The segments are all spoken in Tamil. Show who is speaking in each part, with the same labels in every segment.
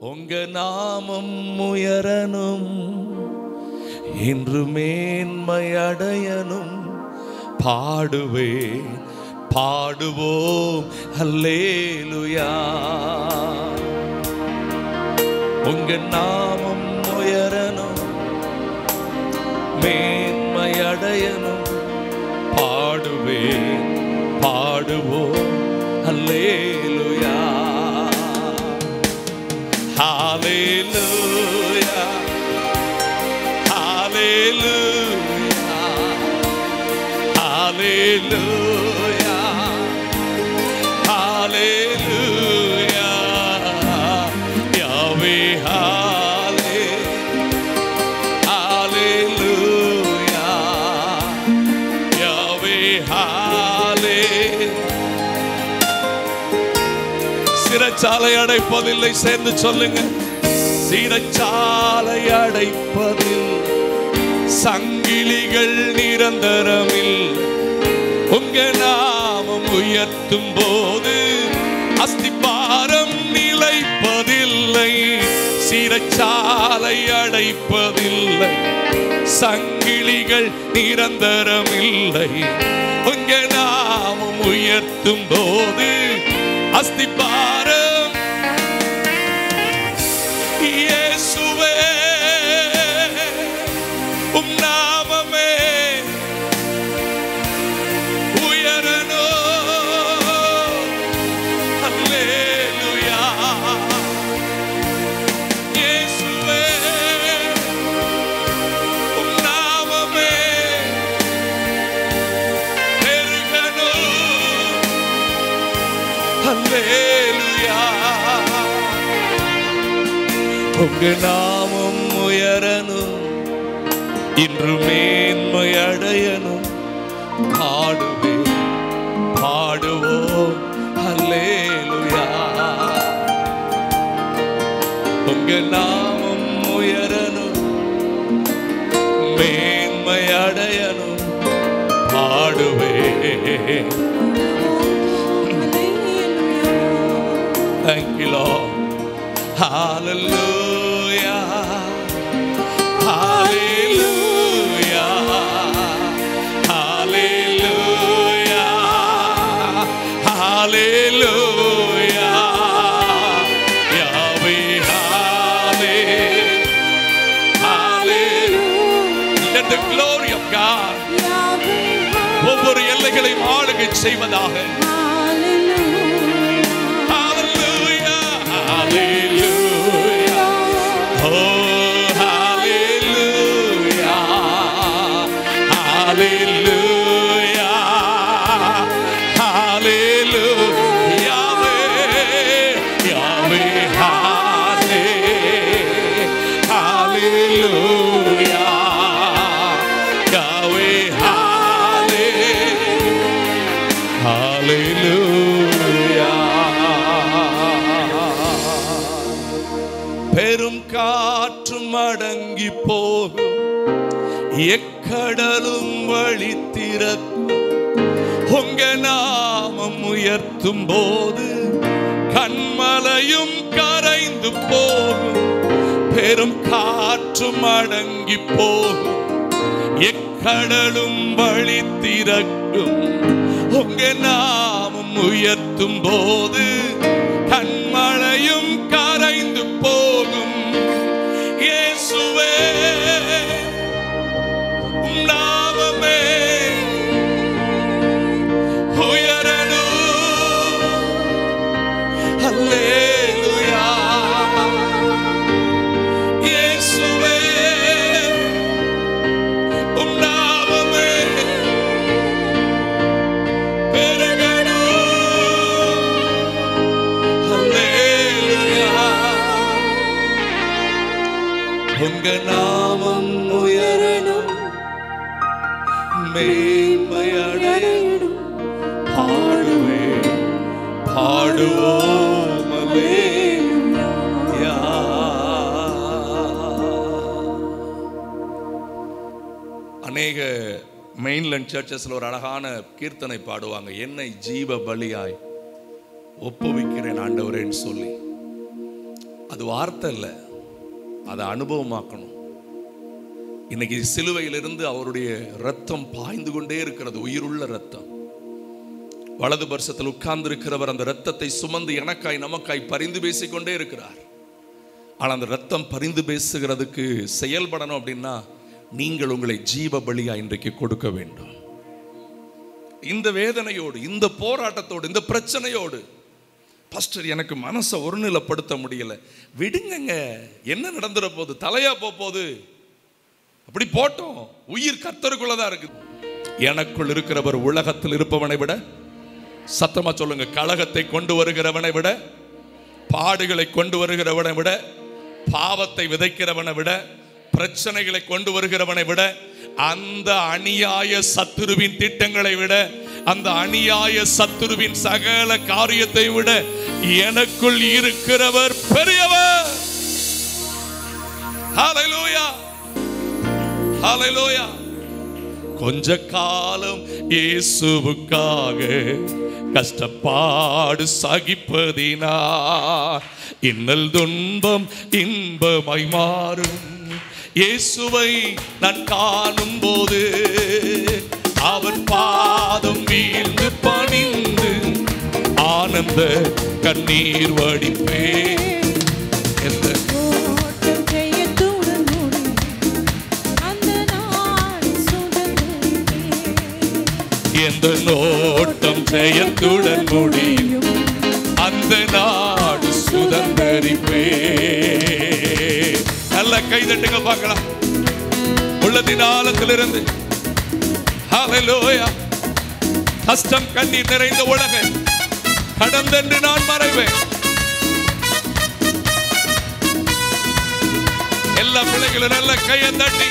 Speaker 1: உங்க நாமம் உயரணும், இன்று மேன்மை அடையணும். பாடுவேன், பாடுவோம் அல்லேலூயா. உங்க நாமம் உயரணும், மேன்மை அடையணும். பாடுவேன், பாடுவோம் அல்லேலூயா. ஹalleluya, ஹalleluya, ஹalleluya, ஹalleluya. யாவே ஹalleluya, யாவே சிறைச்சாலை அடைப்பதில்லை. சேர்ந்து சொல்லுங்க. சிறைச்சாலை அடைப்பதில் சங்கிலிகள் நிரந்தரமில். உங்க நாமம் உயர்த்தும் போது அஸ்திபாரம் நிலைப்பதில்லை. சிறைச்சாலை அடைப்பதில்லை, சங்கிலிகள் நிரந்தரமில்லை. உங்க நாமம் உயர்த்தும் போது அஸ்திபாரம் இயேசுவே உம் நாமமே உயரணும். அல்லேலூயா. இயேசுவே உம் நாமமே பெருகணும். அல்லேலூயா. உங்க நாமம் உயரணும், இன்று மேன்மை அடையணும். பாடுவேன், பாடுவோம் அல்லேலூயா. உங்க நாமம் உயரணும், மேன்மை அடையணும். பாடுவேன். Thank you, Lord. Hallelujah, hallelujah, hallelujah, hallelujah. Yahweh, hallelujah. Let the glory of God ஒவ்வொரு எல்லைகளையும் ஆளுகை செய்வதாக. பெரும் காற்றும் அடங்கி போகும், எக்கடலும் வழி திறக்கும். உங்க நாமம் உயர்த்தும் போது கண்மலையும் கரைந்து போகும். பெரும் காற்றும் அடங்கி போகும், எக்கடலும் வழி திறக்கும். உங்க நாமம் உயர்த்தும் போது கண்மலையும் கரைந்து போகும். இயேசுவே உம் நாமமே உயரணும். அல்லேலூயா. இயேசுவே உம் நாமமே பெருகணும். அல்லேலூயா. உங்க நாமம் உயரணும், மேன்மை அடையணும். பாடுவேன், பாடுவோம் அல்லேலூயா. அநேக மெயின்லேண்ட் சர்ச்சஸ்ல ஒரு அழகான கீர்த்தனை பாடுவாங்க. என்னை ஜீவ பலியாய் ஒப்புவிக்கிறேன் ஆண்டவரேன்னு சொல்லி. அது வார்த்தை இல்லை, அதை அனுபவமாக்கணும். இன்னைக்கு சிலுவையிலிருந்து அவருடைய ரத்தம் பாய்ந்து கொண்டே இருக்கிறது, உயிருள்ள ரத்தம். வலது பரிசத்தில் உட்கார்ந்து இருக்கிறவர் அந்த ரத்தத்தை சுமந்து எனக்காய் நமக்காய் பரிந்து பேசிக்கொண்டே இருக்கிறார். ஆனால் அந்த ரத்தம் பரிந்து பேசுகிறதுக்கு செயல்படணும் அப்படின்னா நீங்கள் உங்களை ஜீவ பலியா இன்றைக்கு கொடுக்க வேண்டும். இந்த வேதனையோடு, இந்த போராட்டத்தோடு, இந்த பிரச்சனையோடு, பாஸ்டர் எனக்கு மனசை ஒருநிலைப்படுத்த முடியல, விடுங்க, என்ன நடந்துட போகுது, தலையா போகுது, அப்படி போட்டோம், உயிர் கர்த்தருக்குள்ளதான் இருக்கு. எனக்குள் இருக்கிறவர் உலகத்தில் இருப்பவனை விட, சத்தமா சொல்லுங்க, கலகத்தை கொண்டு வருகிறவனை விட, பாடுகளை கொண்டு வருகிறவனை விட, பாவத்தை விதைக்கிறவனை விட, பிரச்சனைகளை கொண்டு வருகிறவனை விட, அந்த அநியாய சத்துருவின் திட்டங்களை விட, அந்த அநியாய சத்துருவின் சகல காரியத்தை விட எனக்குள் இருக்கிறவர் பெரியவர். ஹல்லேலூயா, ஹல்லேலூயா. கொஞ்ச காலம் இயேசுவுக்காக கஷ்டப்பாடு சகிப்பதினா இன்னல் துன்பம் இன்பமாய் மாறும். இயேசுவை நான் காணும் போது அவர் பாதம் வீழ்ந்து பணிந்து ஆனந்த கண்ணீர் வடிப்பே. எந்த நோட்டம் ஜெயத்துடன் முடியும், அந்த நாடு சுதந்தரிப்பே. நல்ல கைதட்டுங்க பார்க்கலாம், உள்ளத்தின் ஆழத்திலிருந்து. ஹல்லேலூயா. கஷ்டம் கண்ணீர் நிறைந்த உலகம் கடந்தென்று நான் மறைவேன். எல்லா பிள்ளைகளும் நல்ல கையை தட்டி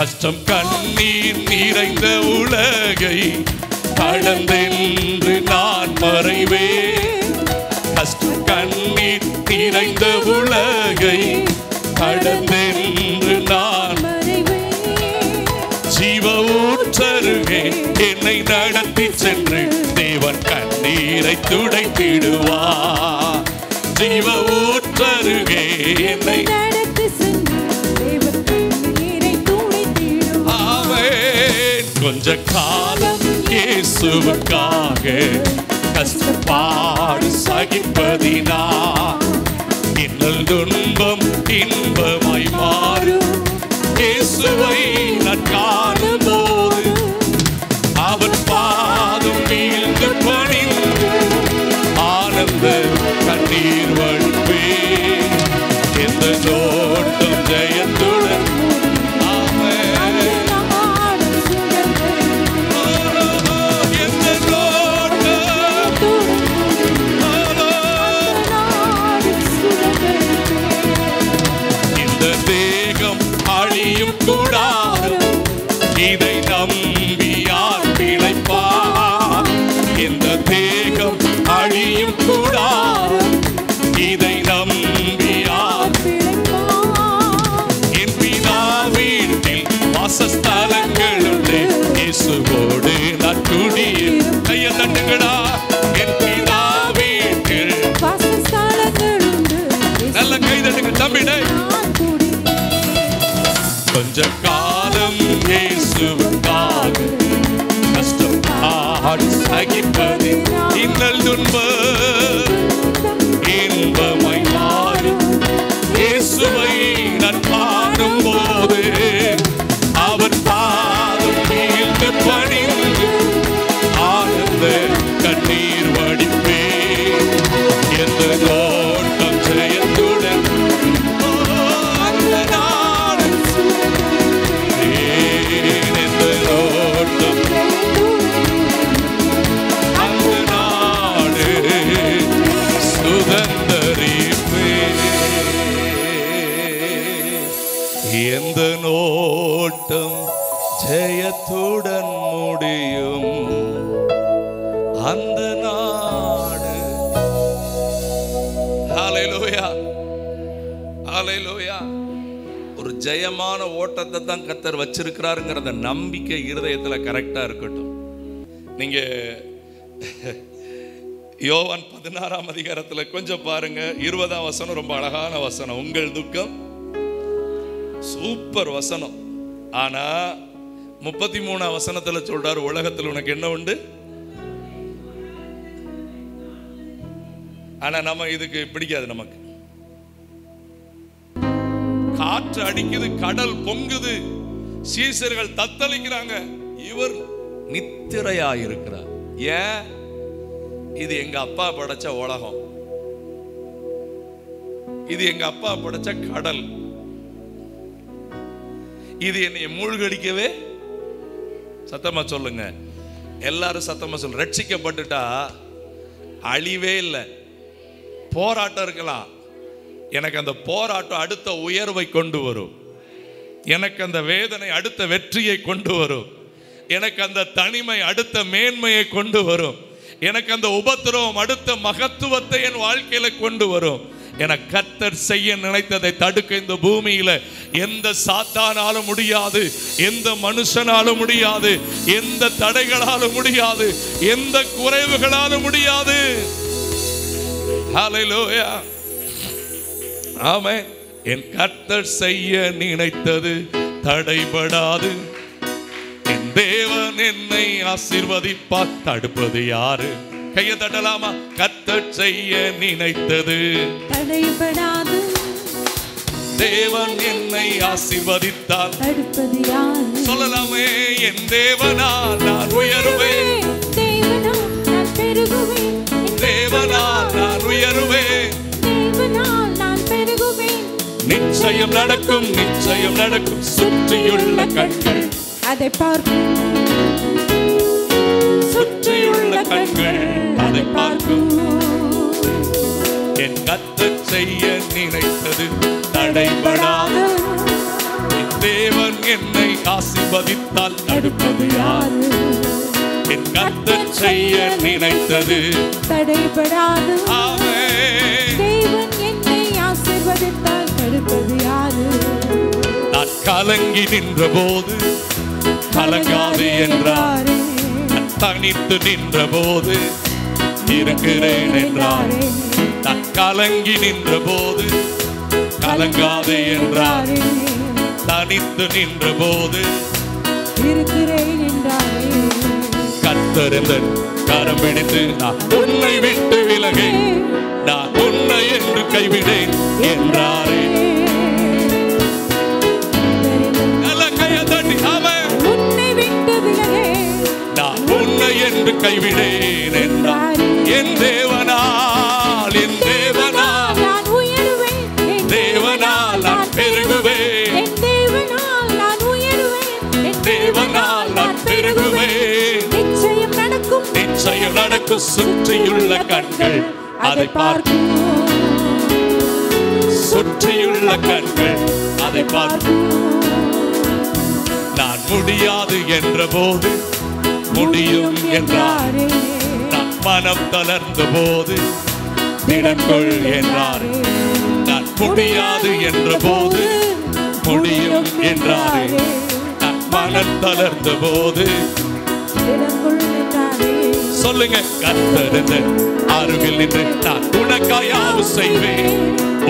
Speaker 1: கஷ்டம் கண்ணீர் நிறைந்த உலகை கடந்தென்று நான் மறைவேன். கஷ்டம் கண்ணீர் நிறைந்த உலகை கடந்தென்று நான் ஜீவ ஊற்றருகே என்னை நடத்தி சென்று தேவன் கண்ணீரை துடைத்திடுவார். ஜீவ ஊற்றருகே என்னை கொஞ்ச காலம் இயேசுவுக்காக கஷ்டப்பாடு சகிப்பதினா இன்னல் துன்பம் இன்பமாய் மாறும். இயேசுவை நான் காணும் போது அவர் பாதம் வீழ்ந்து பணிந்து ஆனந்த கண்ணீர் வடிப்பே. எந்த நோட்டம் ஜெயத்துடன் இதை நம்பியார் பிழைப்பார். இந்த தேகம் அழியும் கூடாரம் இதை நம்பியார் என் பிதா வீட்டில் வாசஸ்தலங்கள் உண்டு. இயேசுவோடு நான் குடியில் கையை தட்டுங்களா. என் பிதா வீட்டில் நல்ல கை தட்டுங்க தம்பிடே. கொஞ்ச காலம் இயேசுவுக்காக கஷ்டப்பாடு சகிப்பது இன்னல் துன்பம் இன்பமாய் மாறும். இயேசுவை நான் காணும் போது அவர் பாதம் வீழ்ந்து பணிந்து ஆனந்த கண்ணீர் வடிப்பே. எந்த நோட்டம் ஜெயத்துடன் எந்த நோட்டம் ஜெயத்துடன் முடியும், அந்த நாடு. ஹல்லேலூயா, ஹல்லேலூயா. ஒரு ஜெயமான ஓட்டத்தை தான் கர்த்தர் வச்சிருக்கிறாருங்கிற நம்பிக்கை இருதயத்தில் கரெக்டா இருக்கட்டும். நீங்க யோவான் 16ஆம் அதிகாரத்துல கொஞ்சம் பாருங்க, 20ஆம் வசனம் ரொம்ப அழகான வசனம். உங்கள் துக்கம் சூப்பர் வசனம். ஆனா 33ஆம் வசனத்துல சொல்றாரு, உலகத்தில் உனக்கு என்ன உண்டு. ஆனா நம்ம இதுக்கு பிடிக்காது. நமக்கு காற்று அடிக்குது, கடல் பொங்குது, சீசர்கள் தத்தளிக்கிறாங்க, இவர் நித்திரையாயிருக்கிறார். ஏன்? இது எங்க அப்பா படைச்ச உலகம், இது எங்க அப்பா படைச்ச கடல், இது என்னை மூழ்கடிக்கவே. சத்தமா சொல்லுங்க, எல்லாரும் சத்தமா சொல்லுங்க. ரட்சிக்கப்பட்டுட்டா அழிவே இல்லை. போராட்டம் இருக்கலாம், எனக்கு அந்த போராட்டம் அடுத்த உயர்வை கொண்டு வரும். எனக்கு அந்த வேதனை அடுத்த வெற்றியை கொண்டு வரும். எனக்கு அந்த தனிமை அடுத்த மேன்மையை கொண்டு வரும். எனக்கு அந்த உபத்திரவம் அடுத்த மகத்துவத்தை என் வாழ்க்கையில கொண்டு வரும். என கர்த்தர் செய்ய நினைத்ததை தடுக்க இந்த பூமியில எந்த சாத்தானாலும் முடியாது, எந்த மனுஷனாலும் முடியாது, எந்த தடைகளாலும் முடியாது, எந்த குறைவுகளாலும் முடியாது. ஹல்லேலூயா, ஆமென். என் கர்த்தர் செய்ய நினைத்தது தடைபடாது. என் தேவன் என்னை ஆசீர்வதிப்பார், தடுப்பது யாரு? கையை தட்டலாமா? கர்த்தர் செய்ய நினைத்தது
Speaker 2: தடைபடாது.
Speaker 1: தேவன் என்னை ஆசீர்வதித்தால்
Speaker 2: தடுப்பது யாரு?
Speaker 1: சொல்லலாமே, என் தேவனால் நான் உயருவேன்,
Speaker 2: தேவனால் நான் பெருகுவேன்,
Speaker 1: தேவனால் நான் உயருவேன்,
Speaker 2: தேவனால் நான் பெருகுவேன்.
Speaker 1: நிச்சயம் நடக்கும், நிச்சயம் நடக்கும். சுற்றியுள்ள கண்கள்
Speaker 2: அதை பார்க்கும்,
Speaker 1: சுற்றியுள்ள கண்கள் அதை பார்க்கும். என் கர்த்தர் செய்ய நினைத்தது தடைபடாது. என் தேவன் என்னை ஆசீர்வதித்தால் தடுப்பது யாரு? என் கர்த்தர் செய்ய நினைத்தது
Speaker 2: தடைபடாது.
Speaker 1: ஆமென்.
Speaker 2: தேவன் என்னை ஆசீர்வதித்தால் தடுப்பது யாரு?
Speaker 1: நான் கலங்கி நின்ற போது கலங்காது என்றார். தனித்து நின்ற போது இருக்கிறேன் என்றார். நான் கலங்கி நின்ற போது கலங்காது என்றார். தனித்து நின்ற போது
Speaker 2: இருக்கிறேன் என்றாரே.
Speaker 1: கர்த்தர் கரம் பிடித்து நான் உன்னை விட்டு விலகேன், நான் உன்னை என்று கைவிடேன் என்றாரே. நல்ல கையை தட்டி ஆமென்.
Speaker 2: உன்னை விட்டு விலகேன்,
Speaker 1: நான் உன்னை என்று கைவிடேன் என்றார். என் தேவனால், என் தேவனால்
Speaker 2: நான் உயருவேன், என்
Speaker 1: தேவனால் நான் பெருகுவேன்,
Speaker 2: என் தேவனால் நான் உயருவேன், என்
Speaker 1: தேவனால் நான் பெருகுவேன்.
Speaker 2: நிச்சயம் நடக்கும்,
Speaker 1: நிச்சயம் நடக்கும். சுற்றியுள்ள கண்கள் அதை பார்க்கும், சுற்றியுள்ள கண்கள் அதை பார்க்கும். நான் முடியாது என்ற போது முடியும் என்றார். நான் மனம் தளர்ந்த போது திடன்கொள் என்றார். நான் முடியாது என்ற போது முடியும் என்றாரே. நான் மனம் தளர்ந்த போது சொல்லுங்க, கர்த்தர் அருகில் நின்று நான் உனக்காயாவு செய்வேன்,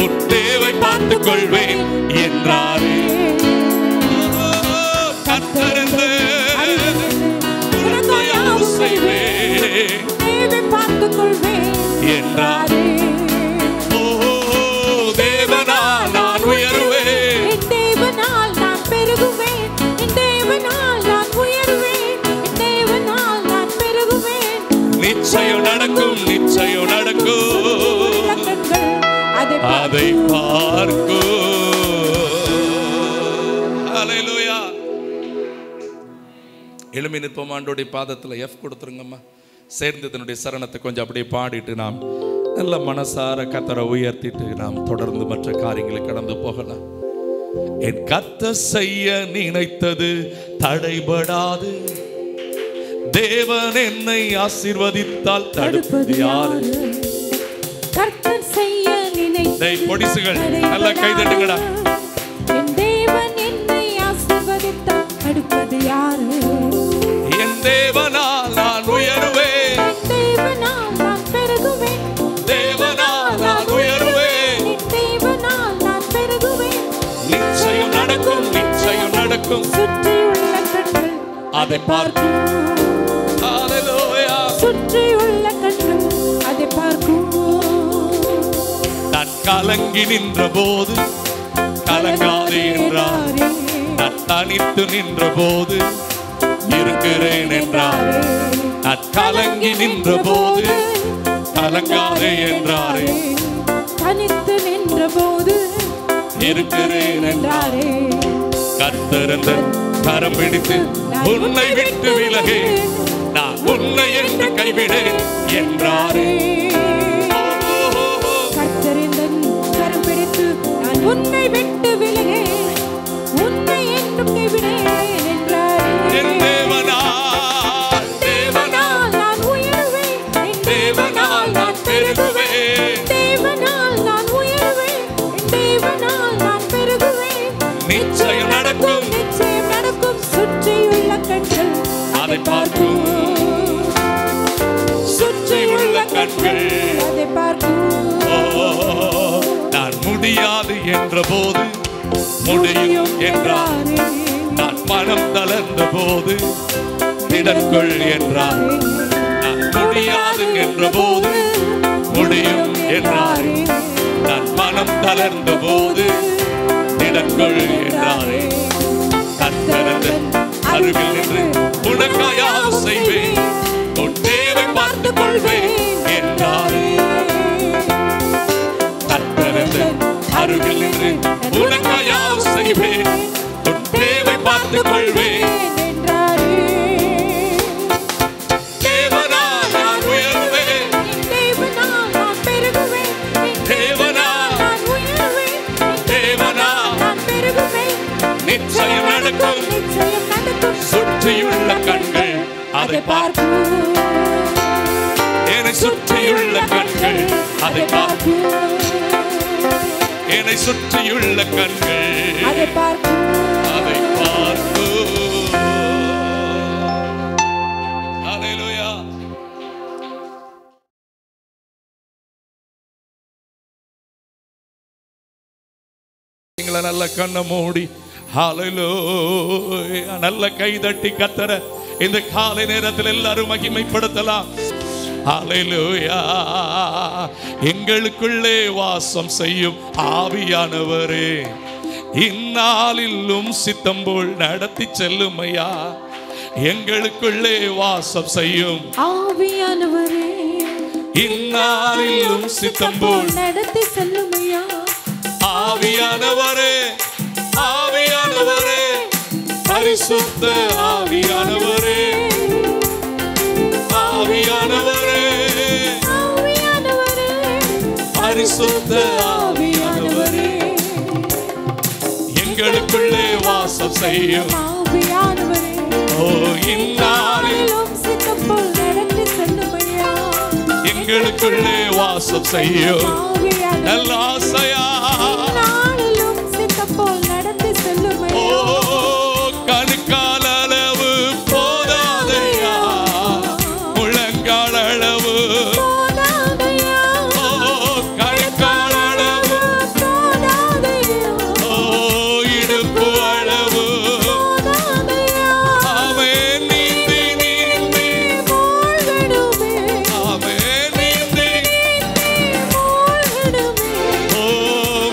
Speaker 1: உன் தேவை பார்த்துக் கொள்வேன் என்றாரே. கர்த்தர் உனக்காயாவு செய்வேன்,
Speaker 2: தேவை பார்த்துக் கொள்வேன்
Speaker 1: என்றாரே. ஓ தேவனால் நான் உயருவேன்,
Speaker 2: என் தேவனால் நான் பெருகுவேன், என் தேவனால் நான் உயருவேன், என் தேவனால் நான் பெருகுவேன்.
Speaker 1: நிச்சயம் நடக்கும், நிச்சயம் நடக்கும். அதை பார்க்கும். ஹல்லேலூயா. எழுமி நிற்போம். ஆண்டோடைய பாதத்துல F கொடுத்துருங்கம்மா. சேர்ந்து தன்னுடைய சரணத்தை கொஞ்சம் அப்படியே பாடிட்டு நாம் நல்ல மனசார கர்த்தரை உயர்த்திட்டு நாம் தொடர்ந்து மற்ற காரியங்களை கடந்து போகலாம். என் கர்த்தர் செய்ய நினைத்தது தடைபடாது. தேவன் என்னை ஆசீர்வதித்தால் தடுப்பது யாரு?
Speaker 2: கர்த்தர் செய்ய நினைத்தது
Speaker 1: பொடிசுகள் நல்ல கைதட்டுங்கடா.
Speaker 2: என் தேவன் என்னை ஆசீர்வதித்தால் தடுப்பது யாரு?
Speaker 1: என் தேவனால் நான் உயருவேன்,
Speaker 2: என்
Speaker 1: அதை பார்க்கும். ஹalleluya.
Speaker 2: சுற்றியுள்ள கண்கள் அதை பார்க்கும்.
Speaker 1: நான் கலங்கி நின்ற போது கலங்காதே என்றாரே. நான் தனித்து நின்ற போது இருக்கிறேன் என்றாரே. நான் கலங்கி நின்ற போது கலங்காதே என்றாரே.
Speaker 2: தனித்து நின்ற போது
Speaker 1: இருக்கிறேன் என்றாரே. கர்த்தர் கரம் பிடித்து உன்னை விட்டு விலகே, நான் உன்னை என்று கைவிடேன் என்றாரே.
Speaker 2: கர்த்தர் கரம் பிடித்து நான் உன்னை விட்டு விலகே, உன்னை என்று கைவிடேன் என்றாரே.
Speaker 1: என் தேவனால் தேவனால்
Speaker 2: நான் உயர்வேன், என்
Speaker 1: தேவனால் நான் பெருகுவேன்.
Speaker 2: தேவனால் நான் உயர்வேன், என் தேவனால் நான் பெருகுவேன்.
Speaker 1: நிச்சயம் நடக்கும்,
Speaker 2: நிச்சயம் நடக்கும். சுற்றியுள்ள கண்கள்
Speaker 1: அதை பார்க்கும். சுற்றியுள்ள கண்கள்
Speaker 2: அதை பார்க்கும்.
Speaker 1: நான் முடியாது என்ற போது முடியும் என்றார். நான் மனம் தளர்ந்த போது திடன்கொள் என்றார். நான் முடியாது என்ற போது முடியும் என்றார். நான் மனம் தளர்ந்த போது திடன்கொள் என்றாரே. கர்த்தரது அருகில் நின்று உனக்காயாக செய்வேன், உன் தேவை பார்த்துக் கொள்வேன் என்றாரே. கர்த்தரது அருகில் நின்று உனக்காயாக செய்வேன், உன் தேவை பார்த்துக் கொள்வேன்
Speaker 2: என்றாரே.
Speaker 1: தேவனால் நான் உயர்வேன்,
Speaker 2: தேவனால் நான் பெருகுவேன்.
Speaker 1: தேவனால்
Speaker 2: நான் உயர்வேன்,
Speaker 1: தேவனால்
Speaker 2: நான் பெருகுவேன்.
Speaker 1: நிச்சயம் நடக்கும்.
Speaker 2: நிச்சயம் நடக்கும்.
Speaker 1: சுற்றியுள்ள கண்கள் அதை பார்க்கும். என்னை சுற்றியுள்ள கண்கள் அதை பார்க்கும். என்னை சுற்றியுள்ள கண்கள்
Speaker 2: அதை பார்க்கும்.
Speaker 1: அதை பார்க்கும். ஹalleluya. நீங்கள நல்ல கண்ணை மூடி ஹalleluya நல்ல கை தட்டி கர்த்தரை இந்த காலை நேரத்தில் எல்லாரும் மகிமைப்படுத்தலாம். ஹalleluya. எங்களுக்குள்ளே வாசம் செய்யும் ஆவியானவரே, இந்நாளிலும் சித்தம் போல் நடத்தி செல்லும் ஐயா. எங்களுக்குள்ளே வாசம் செய்யும்
Speaker 2: ஆவியானவரே,
Speaker 1: இந்நாளிலும் சித்தம் போல்
Speaker 2: நடத்தி செல்லும் ஐயா.
Speaker 1: ஆவியானவரே, ஆவியானவரே, பரிசுத்த ஆவியானவரே, ஆவியானவரே,
Speaker 2: ஆவியானவரே,
Speaker 1: பரிசுத்த ஆவியானவரே, எங்களுக்குள்ளே வாசம் செய்யும்
Speaker 2: ஆவியானவரே,
Speaker 1: ஓ இந்நாளில்
Speaker 2: சித்தம் போல் நடத்தி செல்லும் ஐயா.
Speaker 1: எங்களுக்குள்ளே வாசம் செய்யும்
Speaker 2: ஆவியானவரே,
Speaker 1: நல்ல ஆசையா.
Speaker 2: நாளிலும் சித்தம் போல் நடத்தி செல்லும்
Speaker 1: ஓ
Speaker 2: ஐயா.
Speaker 1: கணுக்கால் அளவு போதாதையா, முழங்கால் அளவு
Speaker 2: போதாதையா,
Speaker 1: ஓ கணுக்கால் அளவு
Speaker 2: போதாதையா,
Speaker 1: ஓ இடுப்பு அளவு
Speaker 2: போதாதையா,
Speaker 1: ஆமென். நீந்தி நீந்தி
Speaker 2: மூழ்கிடுமே,
Speaker 1: ஆமென். நீந்தி
Speaker 2: மூழ்கிடுமே,
Speaker 1: ஓ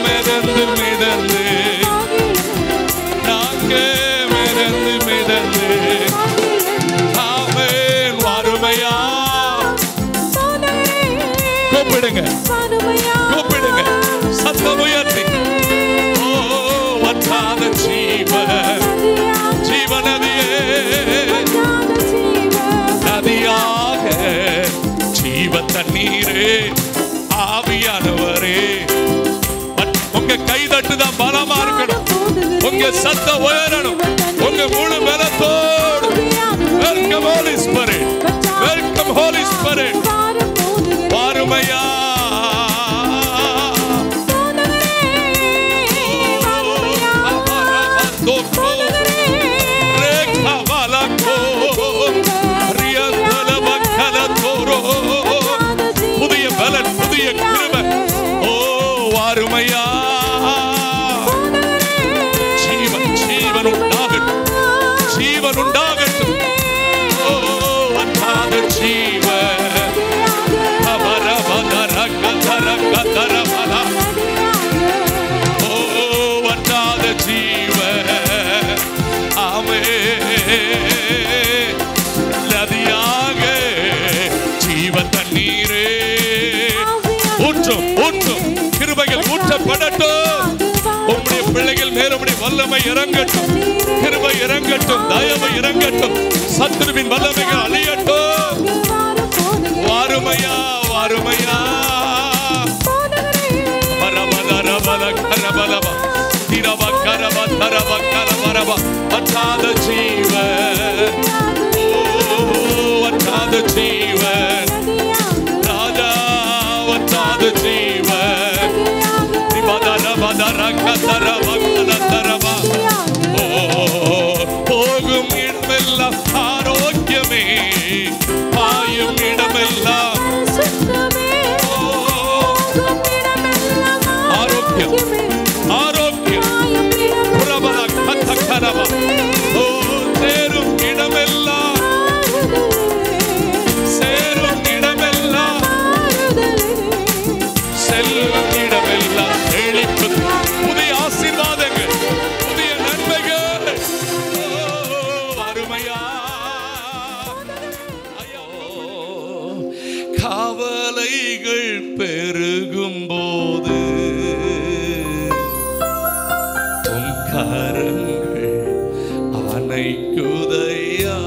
Speaker 1: மிதந்து மிதந்து நாங்க மிதந்து மிதந்து ஆமென். வறுமையா கூப்பிடுங்க, கூப்பிடுங்க சத்தம் உயர்த்தி. ஓ வற்றாத ஜீவநதியே, நதியாக ஜீவ தண்ணீரே, ஆவியானவரே. உங்க கை தட்டுதான் பலமா இருக்கணும், உங்க சத்தம் உயரணும், உங்க முழு பலத்தோடு. Welcome holy spirit, welcome holy spirit. வாருமையா புதிய பலன், புதிய கிருபை. ஓ வாருமையா ஜீவன், ஜீவன் உண்டாகட்டும், ஜீவன் உண்டாகட்டும். வல்லமை இறங்கட்டும், கிருபை இறங்கட்டும், தயவு இறங்கட்டும், சத்துருவின் வல்லமைகள் அழியட்டும். வாருமையா வாருமையா வற்றாத ஜீவன், வற்றாத ஜீவன் ராஜா, வற்றாத ஜீவன் போகும் இடமெல்லாம் ஆரோக்கியமே, பாயும் இடமெல்லாம் ஆரோக்கியம், ஆரோக்கியம் புறபல கத்தக்கரவா. ஓ சேரும் இடமெல்லாம், சேரும் இடமெல்லாம், செல்லும் இடமெல்லாம் செழிப்பு, புதிய ஆசீர்வாதங்கள், புதிய நன்மைகள். அருமையா கவலைகள் பெருகும் போது உம் கரங்கள் அணைக்குதையா.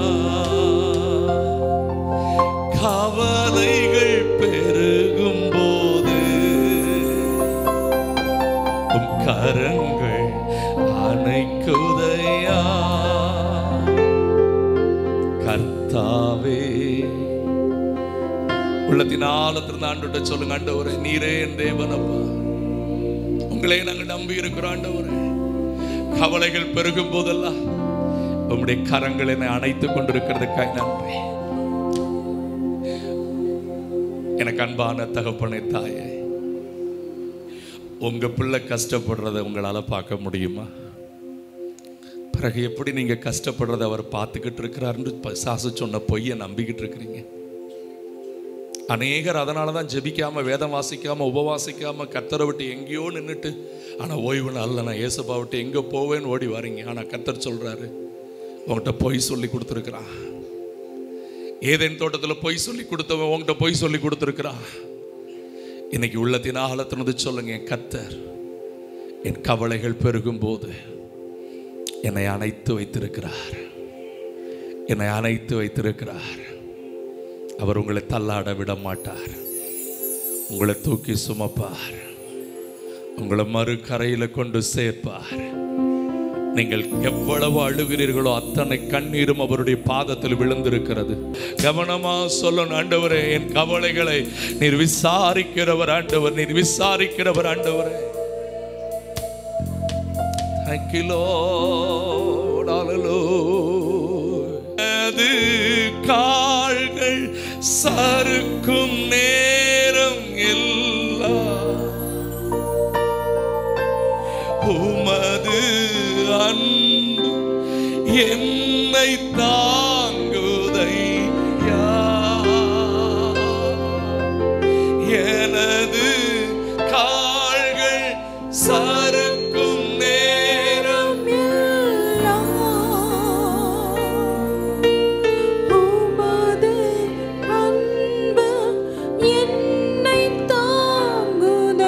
Speaker 1: கவலைகள் பெருகும் போது உம் கரங்கள் அணைக்குதையா. கர்த்தாவே, உள்ளத்தின் ஆழத்திலிருந்து ஆண்டவர்கிட்ட சொல்லுங்க, ஆண்டவரே நீரே என் தேவனப்பா, உங்களே நாங்கள் நம்பி இருக்கிறோம் ஆண்டவரே. கவலைகள் பெருகும் போதெல்லாம் உம்முடைய கரங்கள் என்னை அணைத்துக் கொண்டிருக்கிறதுக்காக நன்றி. எனக்கு அன்பான தகப்பனை தாயே, உங்க பிள்ளை கஷ்டப்படுறதை உங்களால பார்க்க முடியுமா? பிறகு எப்படி நீங்க கஷ்டப்படுறதை அவர் பார்த்துக்கிட்டு இருக்கிறாருன்னு பிசாசு சொன்ன பொய்யை நம்பிக்கிட்டு இருக்கிறீங்க? அநேகர் அதனால தான் ஜெபிக்காம, வேதம் வாசிக்காம, உபவாசிக்காம, கர்த்தரை விட்டு எங்கேயோ நின்றுட்டு, ஆனால் ஓய்வு நாளில் நான் ஏசப்பா விட்டு எங்கே போவேன்னு ஓடி வரீங்க. ஆனால் கர்த்தர் சொல்கிறாரு, உங்கள்கிட்ட பொய் சொல்லி கொடுத்துருக்குறான். ஏதேன் தோட்டத்தில் பொய் சொல்லி கொடுத்தவன் உங்கள்கிட்ட பொய் சொல்லி கொடுத்துருக்குறான். இன்னைக்கு உள்ளத்தின் ஆழத்தினது சொல்லுங்க, என் கர்த்தர் என் கவலைகள் பெருகும் போது என்னை அணைத்து வைத்திருக்கிறார், என்னை அணைத்து வைத்திருக்கிறார். அவர் உங்களை தள்ளாட விட மாட்டார், உங்களை தூக்கி சுமப்பார், உங்களை மறு கரையில் கொண்டு சேர்ப்பார். நீங்கள் எவ்வளவு அழுகிறீர்களோ அத்தனை கண்ணீரும் அவருடைய பாதத்தில் விழுந்திருக்கிறது. கவனமா சொல்லணும், ஆண்டவரே என் கவலைகளை நீர் விசாரிக்கிறவர் ஆண்டவர், நீர் விசாரிக்கிறவர் ஆண்டவரே. Thank you Lord, hallelujah. அது கால்கள் சறுக்கும் நேரம் எல்லாம் உமது அன்பு என்னை தாங்குதையா. எனது கால்கள் சறுக்கும் நேரம்
Speaker 2: உமது அன்பு என்னை தாங்குதையா.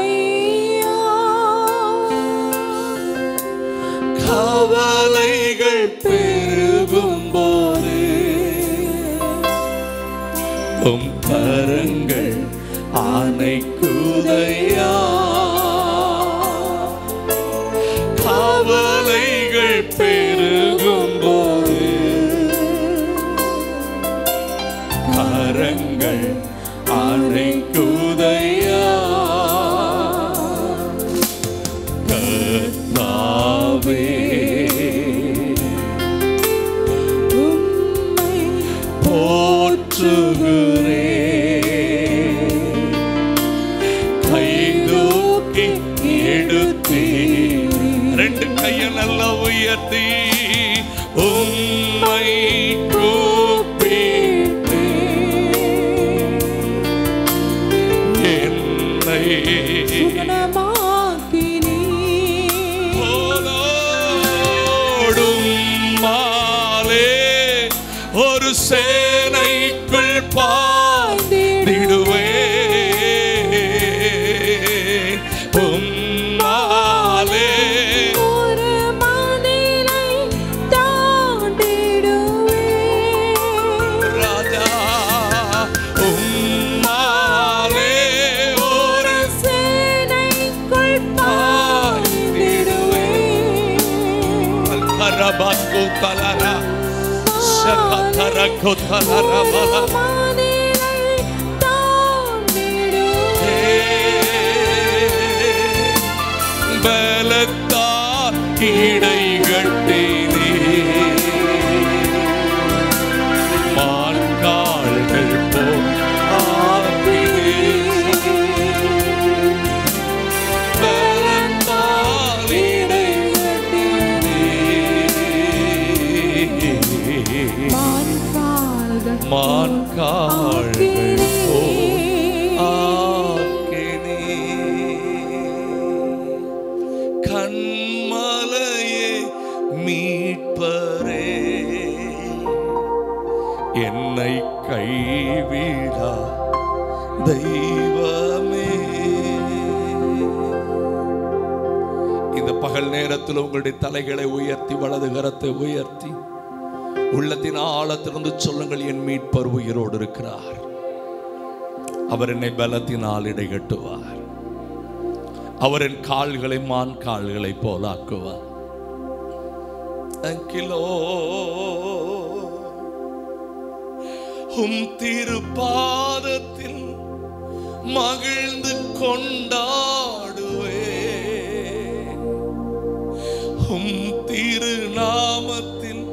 Speaker 1: கவலைகள் பெருகும் போது உம் கரங்கள் ஆணைக்குதையா. கவலைகள் பெருகும் போது கரங்கள் ஆணைக்குதையா. கர்த்தாவே
Speaker 2: உம்மை
Speaker 1: போற்றுகிறேன், கைதூக்கி எடுத்தேன், ரெண்டு கையை நல்லா உயர்த்தி உம்மை கூப்பிட்டேன், என்னை
Speaker 2: சுகமாக்கினீர்.
Speaker 1: போலோடும் மாலே ஒரு சேனைக்குள் பாய்ந்திடுவேன், உம்மாலே
Speaker 2: ஒரு
Speaker 1: Rabakotalara Shakatarakotalara பலத்தா இடைகட்டினே மான்கால்கள் போல் ஆக்கினே பலத்தால் இடைகட்டினே மான்கால்கள் போல் ஆக்கினே கண்மலையே மீட்பரே என்னை கைவிடா தெய்வமே. இந்த பகல் நேரத்தில் உங்களுடைய தலைகளை உயர்த்தி வலது கரத்தை உயர்த்தி உள்ளத்தின் ஆழத்திலிருந்து சொல்லுங்கள், என் மீட்பர் உயிரோடு இருக்கிறார். அவர் என்னை பலத்தினால் இடைகட்டுவார். அவர் என் கால்களை மான் கால்களை போலாக்குவார். உம் திருப்பாதத்தில் மகிழ்ந்து கொண்டாடுவே, உம் திருநாமத்தில்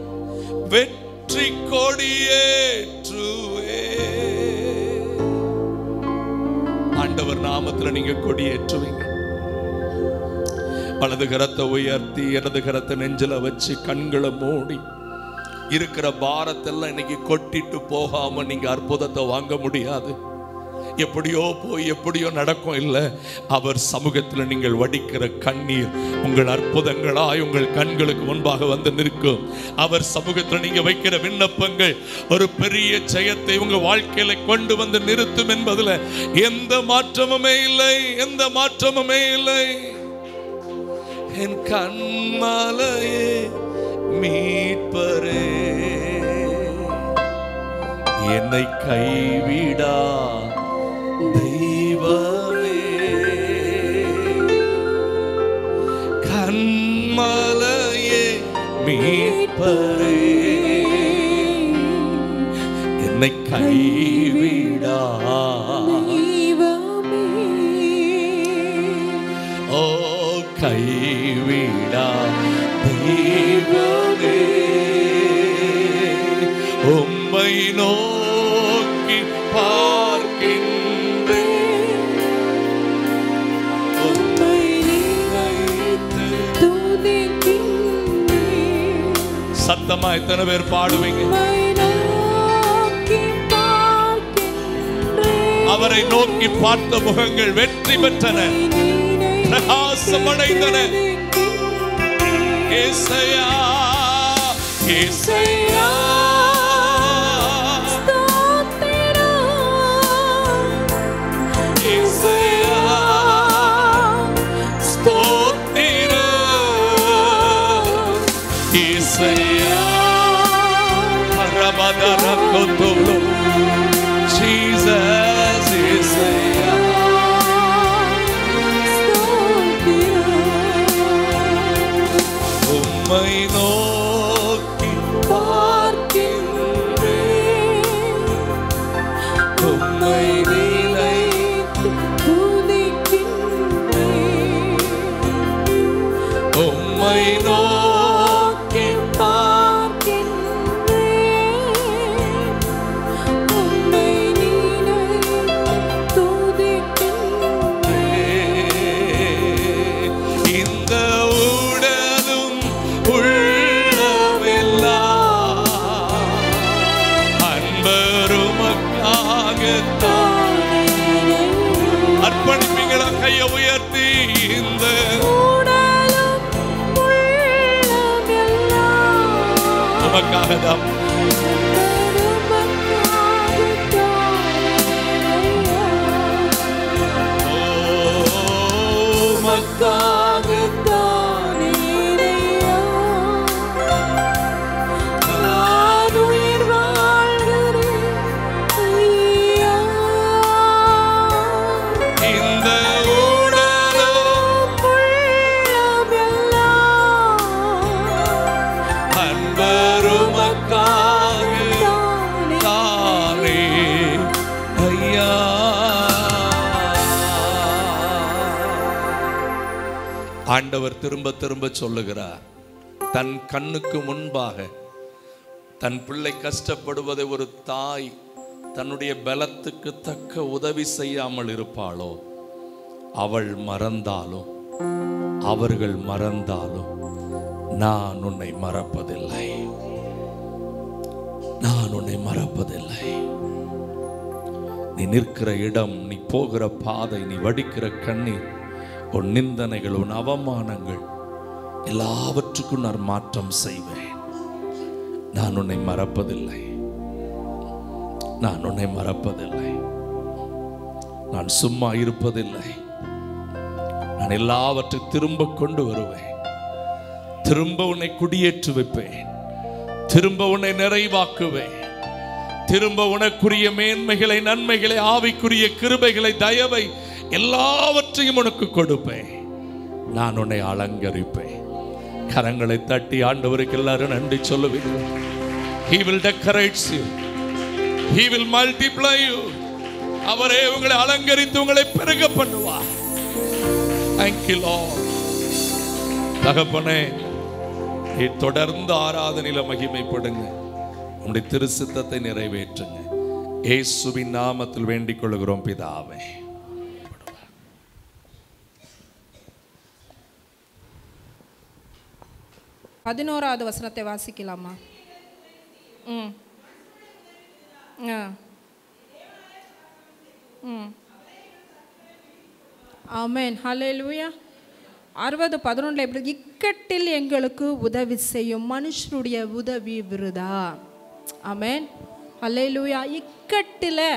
Speaker 1: வெற்றி கொடியேற்றுவே. ஆண்டவர் நாமத்தில் நீங்க கொடியேற்றுவீங்க. வலது கரத்தை உயர்த்தி இடது கரத்தை நெஞ்சில வச்சு கண்களை மூடி இருக்கிற பாரத்தெல்லாம் இன்னைக்கு கொட்டிட்டு போகாம நீங்க அற்புதத்தை வாங்க முடியாது. எப்படியோ போய் எப்படியோ நடக்கும் இல்லை. அவர் சமூகத்தில் நீங்கள் வடிக்கிற கண்ணீர் உங்கள் அற்புதங்களாய் உங்கள் கண்களுக்கு முன்பாக வந்து நிற்கும். அவர் சமூகத்தில் நீங்க வைக்கிற விண்ணப்பங்கள் ஒரு பெரிய ஜெயத்தை உங்க வாழ்க்கையில கொண்டு வந்து நிறுத்தும் என்பதுல எந்த மாற்றமுமே இல்லை, எந்த மாற்றமுமே இல்லை. என் கண்மலையே மீட்பரே என்னை கைவிடா தெய்வமே. கண்மலையே மீட்பரே என்னை கைவிடா ஓ கைவிடா தெய்வமே. உம்மை நோக்கி பார்க்கின்றேன், உம்மை நினைத்து துதிக்கின்றேன். சத்தமா எத்தனை பேர் பாடுவீங்க? அவரை நோக்கி பார்த்த முகங்கள் வெற்றி பெற்றன, பிரகாசமடைந்தன. ஏசையா ஏசையா ஏசையா ஸ்தோத்திரம் ஏசையா பரமதரகோதோ ஜீசஸ் ஏசையா உம்மை நோக்கி பார்க்கின்றேன், உம்மை நினைத்து துதிக்கின்றேன். உம்மை நோக்கி பார்க்கின்றேன், உம்மை நினைத்து துதிக்கின்றேன். இந்த அர்ப்பணிப்பீங்களா? கையை உயர்த்தி இந்த நமக்காக தான் ஆண்டவர் திரும்ப திரும்ப சொல்லுகிறார், தன் கண்ணுக்கு முன்பாக தன் பிள்ளை கஷ்டப்படுவதை ஒரு தாய் தன்னுடைய பலத்துக்கு தக்க உதவி செய்யாமல் இருப்பாளோ, அவள் மறந்தாலும் அவர்கள் மறந்தாலும் நான் உன்னை மறப்பதில்லை, நான் உன்னை மறப்பதில்லை. நீ நிற்கிற இடம், நீ போகிற பாதை, நீ வடிக்கிற கண்ணீர், உன் நிந்தனைகள், உன் அவமானங்கள் எல்லாவற்றுக்கும் நான் மாற்றம் செய்வேன். நான் உன்னை மறப்பதில்லை, நான் உன்னை மறப்பதில்லை. நான் சும்மா இருப்பதில்லை. நான் எல்லாவற்றையும் திரும்ப கொண்டு வருவேன். திரும்ப உன்னை குடியேற்றி வைப்பேன். திரும்ப உன்னை நிறைவாக்குவேன். திரும்ப உனக்குரிய மேன்மைகளை, நன்மைகளை, ஆவிக்குரிய கிருபைகளை, தயவை எல்லாவற்றையும் உனக்கு கொடுப்பேன். நான் உன்னை அலங்கரிப்பேன். கரங்களை தட்டி ஆண்டவருக்கு எல்லாரும் நன்றி சொல்லுவீர்கள். He will decorate you. He will multiply you. அவரே உங்களை அலங்கரித்து உங்களை பெருக பண்ணுவார். Thank you Lord. தகப்பனே, நீ தொடர்ந்து ஆராதனையில மகிமைப்படுங்க. உம்முடைய திருச்சித்தத்தை நிறைவேற்றுங்க. இயேசுவின் நாமத்தில் வேண்டிக் கொள்கிறோம் பிதாவே.
Speaker 3: 11வது வசனத்தை வாசிக்கலாமா? ஆமென். ஹல்லேலூயா. 60:11 எப்படி? இக்கட்டில் எங்களுக்கு உதவி செய்யும் மனுஷருடைய உதவி விருதா. ஆமென். ஹல்லேலூயா. இக்கட்டில்,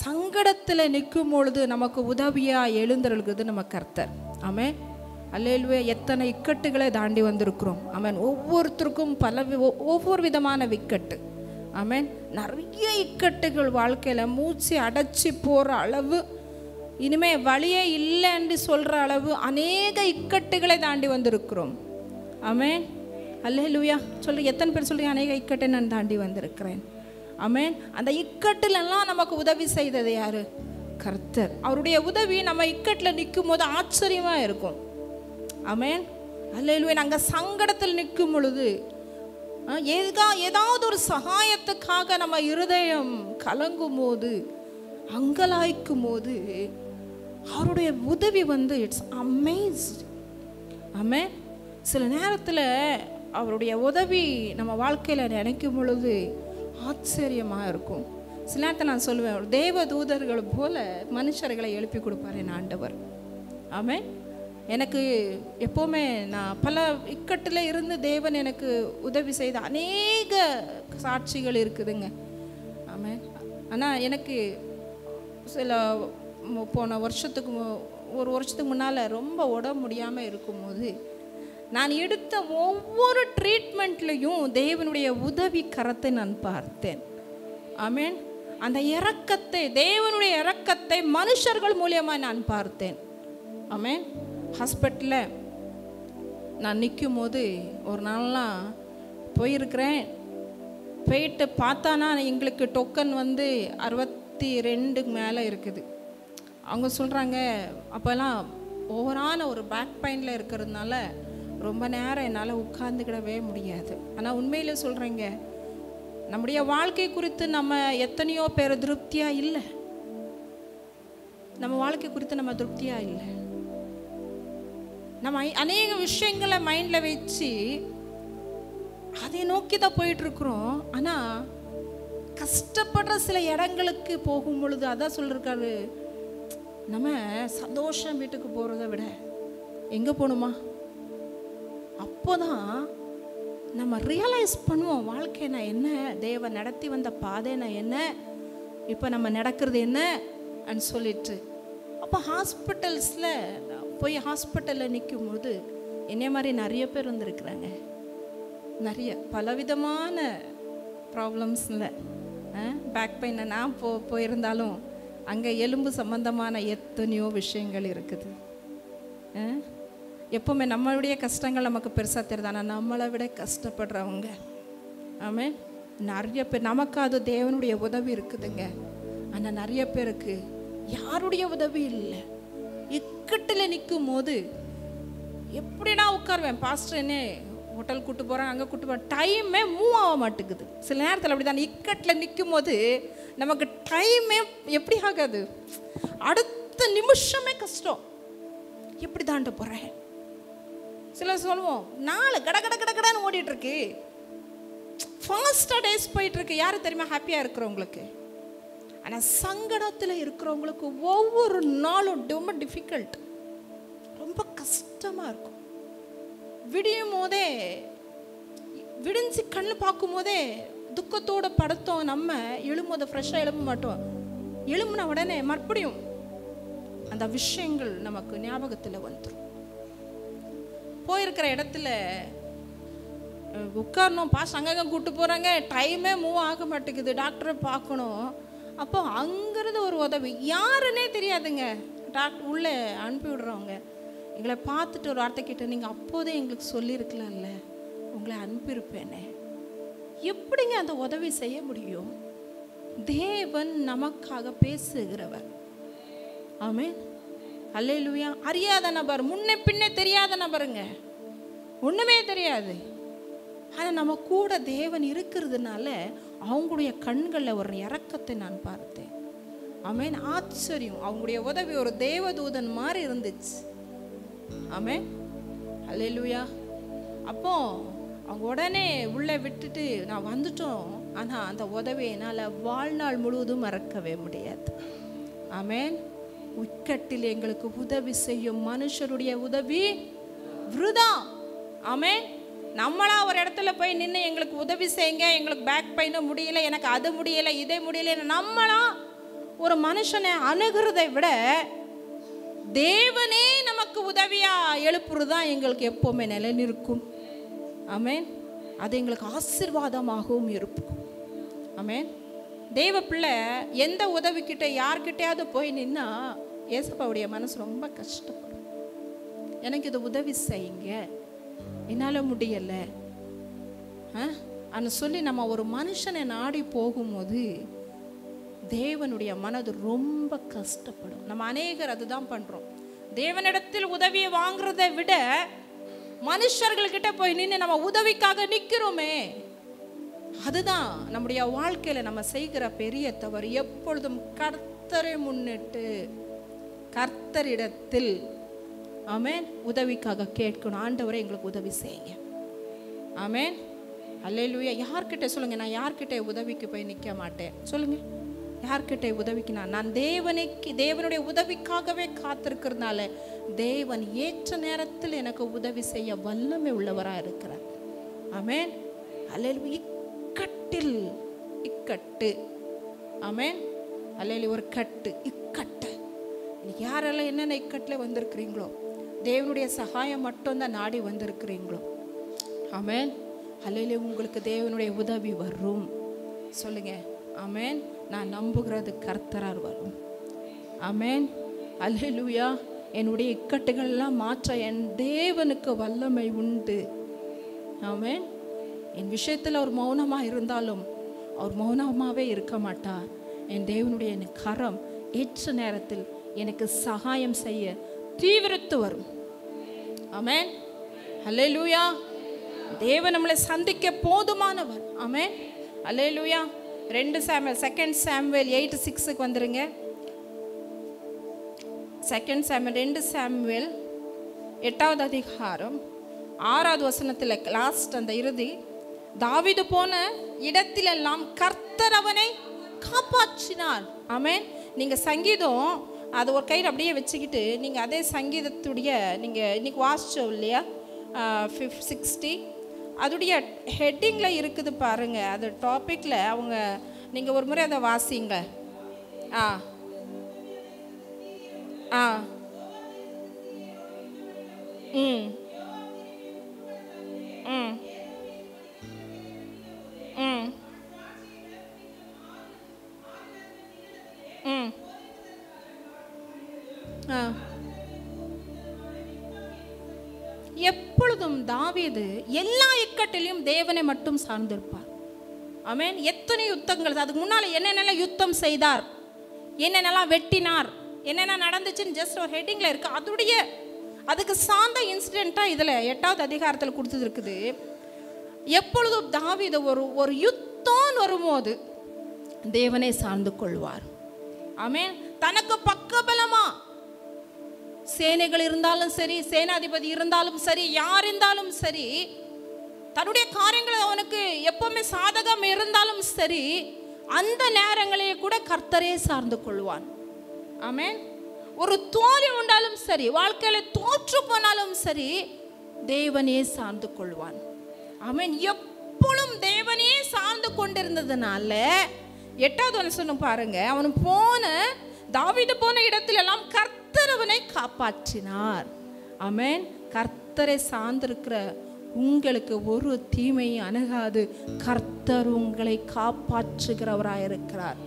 Speaker 3: சங்கடத்தில் நிற்கும் பொழுது நமக்கு உதவியாக எழுந்திருக்கிறது நம்ம கர்த்தர். ஆமென். அல்லேலூயா. எத்தனை இக்கட்டுகளை தாண்டி வந்திருக்கிறோம். ஆமென். ஒவ்வொருத்தருக்கும் ஒவ்வொரு விதமான இக்கட்டு. ஆமென். நிறைய இக்கட்டுகள் வாழ்க்கையில் மூச்சு அடைச்சி போகிற அளவு, இனிமே வழியே இல்லைன்னு சொல்கிற அளவு அநேக இக்கட்டுகளை தாண்டி வந்திருக்கிறோம். ஆமென். அல்லேலூயா. எத்தனை பேர் சொல்கிறீங்க, அநேக இக்கட்டை நான் தாண்டி வந்திருக்கிறேன். ஆமென். அந்த இக்கட்டிலெல்லாம் நமக்கு உதவி செய்தது யார்? கர்த்தர். அவருடைய உதவி நம்ம இக்கட்டில் நிற்கும் போது ஆச்சரியமாக இருக்கும். ஆமென். அல்லேலூயா. நாங்கள் சங்கடத்தில் நிற்கும் பொழுது, ஏதாவது ஒரு சகாயத்துக்காக நம்ம இருதயம் கலங்கும் போது, அங்கலாய்க்கும் போது, அவருடைய உதவி இட்ஸ் அமேஸ்ட். ஆமென். சில நேரத்தில் அவருடைய உதவி நம்ம வாழ்க்கையில் நினைக்கும் பொழுது ஆச்சரியமாக இருக்கும். சில நேரத்தில் நான் சொல்லுவேன், தேவ தூதர்கள் போல மனுஷர்களை எழுப்பி கொடுப்பார் என் ஆண்டவர். ஆமென். எனக்கு எப்போவுமே நான் பல இக்கட்டில் இருந்து தேவன் எனக்கு உதவி செய்த அநேக சாட்சிகள் இருக்குதுங்க. ஆமென். ஆனால் எனக்கு சில போன வருஷத்துக்கு ஒரு வருஷத்துக்கு முன்னால் ரொம்ப உடம்பு முடியாமல் இருக்கும்போது நான் எடுத்த ஒவ்வொரு ட்ரீட்மெண்ட்லேயும் தேவனுடைய உதவி கரத்தை நான் பார்த்தேன். ஆமென். அந்த இரக்கத்தை, தேவனுடைய இரக்கத்தை மனுஷர்கள் மூலியமாக நான் பார்த்தேன். ஆமென். ஹாஸ்பிட்டலில் நான் நிற்கும் போது ஒரு நாள்லாம் போயிருக்கிறேன். போயிட்டு பார்த்தானா எங்களுக்கு டோக்கன் 62 மேலே இருக்குது. அவங்க சொல்கிறாங்க, அப்போல்லாம் ஓவரான ஒரு பேக் பெயினில் இருக்கிறதுனால ரொம்ப நேரம் என்னால் உட்கார்ந்துக்கிடவே முடியாது. ஆனால் உண்மையிலே சொல்கிறேங்க, நம்முடைய வாழ்க்கை குறித்து நம்ம எத்தனையோ பேர் திருப்தியாக இல்லை. நம்ம வாழ்க்கை குறித்து நம்ம திருப்தியாக இல்லை. நம்ம அநேக விஷயங்களை மைண்டில் வச்சு அதை நோக்கி தான் போயிட்டுருக்குறோம். ஆனால் கஷ்டப்படுற சில இடங்களுக்கு போகும் பொழுது அதான் சொல்லியிருக்காரு, நம்ம சந்தோஷம் வீட்டுக்கு போகிறத விட எங்கே போகணுமா? அப்போ தான் நம்ம ரியலைஸ் பண்ணுவோம், வாழ்க்கைனா என்ன, தேவன் நடத்தி வந்த பாதைனா என்ன, இப்போ நம்ம நடக்கிறது என்ன அப்படின்னு சொல்லிட்டு. அப்போ ஹாஸ்பிட்டல்ஸில் போய் ஹாஸ்பிட்டலில் நிற்கும் போது என்னைய மாதிரி நிறைய பேர் வந்திருக்கிறாங்க. நிறைய பலவிதமான ப்ராப்ளம்ஸில் பேக் பெயினை நான் போயிருந்தாலும் அங்கே எலும்பு சம்பந்தமான எத்தனையோ விஷயங்கள் இருக்குது. எப்போவுமே நம்மளுடைய கஷ்டங்கள் நமக்கு பெருசாக தெரியுது, ஆனால் நம்மளை விட கஷ்டப்படுறவங்க ஆமாம் நிறைய பேர். நமக்கு அது தேவனுடைய உதவி இருக்குதுங்க. ஆனால் நிறைய பேருக்கு யாருடைய உதவி இல்லை. இக்கட்டில் நிற்கும் போது எப்படிடா உட்காருவேன், பாஸ்டர் என்ன ஹோட்டல் கூட்டு போகிறாங்க, அங்கே கூட்டு போகிறேன், டைமே மூவ் ஆக மாட்டேங்குது. சில நேரத்தில் அப்படி தான் இக்கட்டில் நிற்கும் போது நமக்கு டைமே எப்படி ஆகாது, அடுத்த நிமிஷமே கஷ்டம். எப்படி தாண்ட போகிறேன். சில சொல்லுவோம், நாலு கட கட கட கடன்னு ஓடிட்டுருக்கு, ஃபாஸ்ட்டாக டேஸ் போயிட்டுருக்கு. யார் தெரியுமா ஹாப்பியாக இருக்கிறவங்களுக்கு? ஆனால் சங்கடத்தில் இருக்கிறவங்களுக்கு ஒவ்வொரு நாளும் ரொம்ப டிஃபிகல்ட், ரொம்ப கஷ்டமாக இருக்கும். விடியும் போதே, விடிஞ்சு கண்ணு பார்க்கும் போதே துக்கத்தோட படுத்தோம். நம்ம எழும்போது ஃப்ரெஷ்ஷாக எழும்ப மாட்டோம். எழும்புன உடனே மறுபடியும் அந்த விஷயங்கள் நமக்கு ஞாபகத்தில் வந்துடும். போயிருக்கிற இடத்துல உட்காரணும், பாஸ் அங்கங்கே கூப்பிட்டு போகிறாங்க, டைமே மூவ் ஆக மாட்டேங்குது, டாக்டரை பார்க்கணும். அப்போ அங்கிருந்து ஒரு உதவி, யாருன்னே தெரியாதுங்க, டாக்டர் உள்ளே அனுப்பி விடுறவங்க எங்களை பார்த்துட்டு ஒரு வார்த்தை கேட்டு, நீங்கள் அப்போதே எங்களுக்கு சொல்லியிருக்கலாம்ல, உங்களை அனுப்பியிருப்பேனே. எப்படிங்க அந்த உதவி செய்ய முடியும்? தேவன் நமக்காக பேசுகிறவர். ஆமென், அல்லேலூயா. அறியாத நபர், முன்ன பின்னே தெரியாத நபருங்க, ஒன்றுமே தெரியாது. ஆனால் நம்ம கூட தேவன் இருக்கிறதுனால அவங்களுடைய கண்களில் ஒரு இரக்கத்தை நான் பார்த்தேன். ஆமென், ஆச்சரியம். அவங்களுடைய உதவி ஒரு தேவதூதன் மாதிரி இருந்துச்சு. ஆமென், அல்லேலூயா. அப்போ அவங்க உடனே உள்ளே விட்டுட்டு நான் வந்துட்டோம். ஆனால் அந்த உதவியை என்னால் வாழ்நாள் முழுவதும் மறக்கவே முடியாது. ஆமென். இக்கட்டில் எங்களுக்கு உதவி செய்யும் மனுஷருடைய உதவி விருதா. ஆமென். நம்மளா ஒரு இடத்துல போய் நின்று எங்களுக்கு உதவி செய்யுங்க, எங்களுக்கு பேக் பெயினும் முடியல, எனக்கு அது முடியலை, இதே முடியல, நம்மளா ஒரு மனுஷனை அணுகிறதை விட தேவனே நமக்கு உதவியா எழுப்புறது தான் எங்களுக்கு எப்போவுமே நிலைநிற்கும். ஆமென். அது எங்களுக்கு ஆசீர்வாதமாகவும் இருக்கும். ஆமென். தேவ பிள்ளை எந்த உதவிக்கிட்ட யார்கிட்டையாவது போய் நின்னா ஏசப்பாவுடைய மனசு ரொம்ப கஷ்டப்படும். எனக்கு இது உதவி செய்யுங்க, என்னால் முடியலை அன்னு சொல்லி நம்ம ஒரு மனுஷனை நாடி போகும்போது தேவனுடைய மனது ரொம்ப கஷ்டப்படும். நம்ம அநேகர் அதுதான் பண்ணுறோம். தேவனிடத்தில் உதவியை வாங்குறதை விட மனுஷர்கள்கிட்ட போய் நின்று நம்ம உதவிக்காக நிற்கிறோமே, அதுதான் நம்முடைய வாழ்க்கையில் நம்ம செய்கிற பெரிய தவறு. எப்பொழுதும் கர்த்தரை முன்னிட்டு கர்த்தரிடத்தில் ஆமென் உதவிக்காக கேட்கணும். ஆண்டவரே எங்களுக்கு உதவி செய்யுங்க. ஆமென், அல்லேலூயா. யார்கிட்ட சொல்லுங்க, நான் யார்கிட்ட உதவிக்கு போய் நிற்க மாட்டேன். சொல்லுங்க, யார்கிட்ட உதவிக்கு நான் தேவனுடைய உதவிக்காகவே காத்திருக்கிறதுனால தேவன் ஏற்ற நேரத்தில் எனக்கு உதவி செய்ய வல்லமை உள்ளவராக இருக்கிறார். ஆமென், அல்லேலூயா. இக்கட்டில் இக்கட்டு, ஆமென், அல்லேலூயா. ஒரு கட்டு, இக்கட்டு. யாரெல்லாம் என்னென்ன இக்கட்டில் வந்திருக்கிறீங்களோ, தேவனுடைய சகாயம் மட்டும்தான் நாடி வந்திருக்கிறீங்களோ, ஆமென், அல்லேலூயா, உங்களுக்கு தேவனுடைய உதவி வரும். சொல்லுங்க, ஆமென். நான் நம்புகிறது கர்த்தரால் வரும். ஆமென், அல்லேலூயா. என்னுடைய இக்கட்டுகள்லாம் மாற்ற என் தேவனுக்கு வல்லமை உண்டு. ஆமென். என் விஷயத்தில் அவர் மௌனமாக இருந்தாலும் அவர் மௌனமாகவே இருக்க மாட்டார். என் தேவனுடைய கரம் ஏற்ற நேரத்தில் எனக்கு சகாயம் செய்ய தீவிரத்து வரும். ஆமென், அல்லேலூயா. தேவன் நம்மளை சந்திக்க போதுமானவர். ஆமென், அல்லேலூயா. 2 சாமுவேல் 8:6 வந்துருங்க. 2 சாமுவேல் 8வது அதிகாரம் 6வது வசனத்தில் லாஸ்ட் அந்த இறுதி, தாவீது போன இடத்திலெல்லாம் கர்த்தர் அவனை காப்பாற்றினார். ஆமென். நீங்கள் சங்கீதம் அது ஒரு கையில் அப்படியே வச்சுக்கிட்டு நீங்கள் அதே சங்கீதத்துடைய நீங்கள் இன்றைக்கி வாசித்தோம் இல்லையா, 60 அதுடைய ஹெட்டிங்கில் இருக்குது பாருங்கள். அது டாப்பிக்கில் அவங்க நீங்கள் ஒரு முறை அதை வாசிங்க. ஆ ஆ ம் ம் ம் ம் எப்பொழுதும் தாவீது எல்லா இக்கட்டிலையும் தேவனை மட்டும் சார்ந்திருப்பார். ஆமென். எத்தனை யுத்தங்கள், அதுக்கு முன்னால் என்னென்னலாம் யுத்தம் செய்தார், என்னென்னலாம் வெட்டினார், என்னென்ன நடந்துச்சுன்னு ஜஸ்ட் ஒரு ஹெட்டிங்கில் இருக்குது. அதோடைய அதுக்கு சார்ந்த இன்சிடென்ட்டாக இதில் 8வது அதிகாரத்தில் கொடுத்தது இருக்குது. எப்பொழுதும் தாவீது ஒரு யுத்தம் வரும்போது தேவனை சார்ந்து கொள்வார். ஆமென். தனக்கு பக்கபலமா சேனைகள் இருந்தாலும் சரி, சேனாதிபதி இருந்தாலும் சரி, யார் இருந்தாலும் சரி, தன்னுடைய காரியங்கள் அவனுக்கு எப்பவுமே சாதகம் இருந்தாலும் சரி, அந்த நேரங்களே கூட கர்த்தரே சார்ந்து கொள்வான். ஆமென். ஒரு தோல்வி உண்டாலும் சரி, வாழ்க்கையில தோற்று போனாலும் சரி, தேவனே சார்ந்து கொள்வான். ஆமென். எப்பொழுதும் தேவனே சார்ந்து கொண்டிருந்ததுனால 8வது வசனம் பாருங்க, அவன் தாவீது போன இடத்துல எல்லாம் கர்த்தர் அவனை காப்பாற்றினார். ஆமென். கர்த்தரை சார்ந்திருக்கிற உங்களுக்கு ஒரு தீமையும் அணுகாது. கர்த்தர் உங்களை காப்பாற்றுகிறவராயிருக்கிறார்.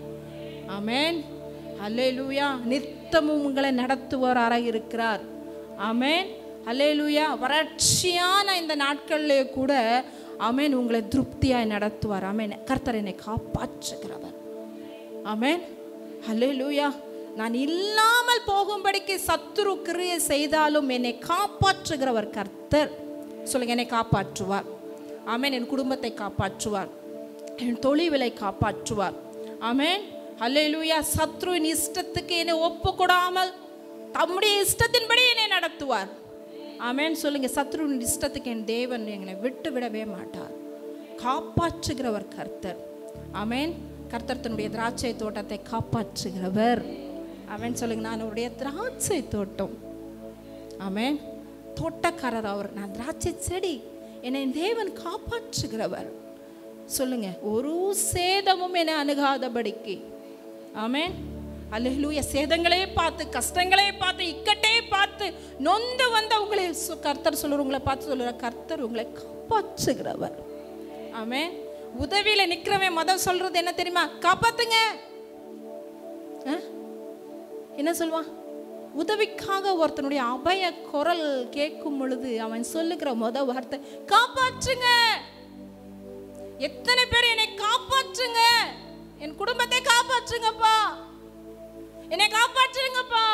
Speaker 3: ஆமென். அல்லேலூயா. நித்தமும் உங்களை நடத்துவராக இருக்கிறார். ஆமென். அல்லேலூயா. வறட்சியான இந்த நாட்களிலே கூட ஆமென் உங்களை திருப்தியாய் நடத்துவார். ஆமென். கர்த்தர் என்னை காப்பாற்றுகிறவர். ஆமென். அல்லேலூயா. நான் இல்லாமல் போகும்படிக்கு சத்துரு கிரியை செய்தாலும் என்னை காப்பாற்றுகிறவர் கர்த்தர். சொல்லுங்க, என்னை காப்பாற்றுவார். ஆமென். என் குடும்பத்தை காப்பாற்றுவார், என் தொழிலை காப்பாற்றுவார். ஆமென். அல்லேலூயா. சத்ருவின் இஷ்டத்துக்கு என்னை ஒப்பு கொடாமல் தம்முடைய இஷ்டத்தின்படி என்னை நடத்துவார். ஆமென். சொல்லுங்க, சத்ருவின் இஷ்டத்துக்கு என் தேவன் எங்களை விட்டு விடவே மாட்டார். காப்பாற்றுகிறவர் கர்த்தர். ஆமென். கர்த்தர் தன்னுடைய திராட்சை தோட்டத்தை காப்பாற்றுகிறவர். ஆமென். சொல்லுங்க, நான் அவருடைய திராட்சை தோட்டம். ஆமென். தோட்டக்காரர் அவர். நான் திராட்சை செடி. என்னை தேவன் காப்பாற்றுகிறவர். சொல்லுங்க, ஒரு சேதமும் என்னை அணுகாதபடிக்கு. ஆமென். அல்லேலூயா. சேதங்களே பார்த்து, கஷ்டங்களே பார்த்து, இக்கட்டே பார்த்து நொந்து வந்த உங்களை கர்த்தர் சொல்லுற, உங்களை பார்த்து சொல்லுற, கர்த்தர் உங்களை காப்பாற்றுகிறவர். ஆமென். உதவியில நிக்கிறவன் முதல் சொல்றது என்ன தெரியுமா? காப்பாத்துங்க. என்ன சொல்லுவான்? உதவிக்காக ஒருத்தனுடைய அபய குரல் கேட்கும் பொழுது அவன் சொல்லுகிற முதல் வார்த்தை காப்பாற்றுங்க. எத்தனை பேர் என்னை காப்பாற்றுங்க, என் குடும்பத்தை காப்பாற்றுங்கப்பா, என்னை காப்பாற்றுங்கப்பா,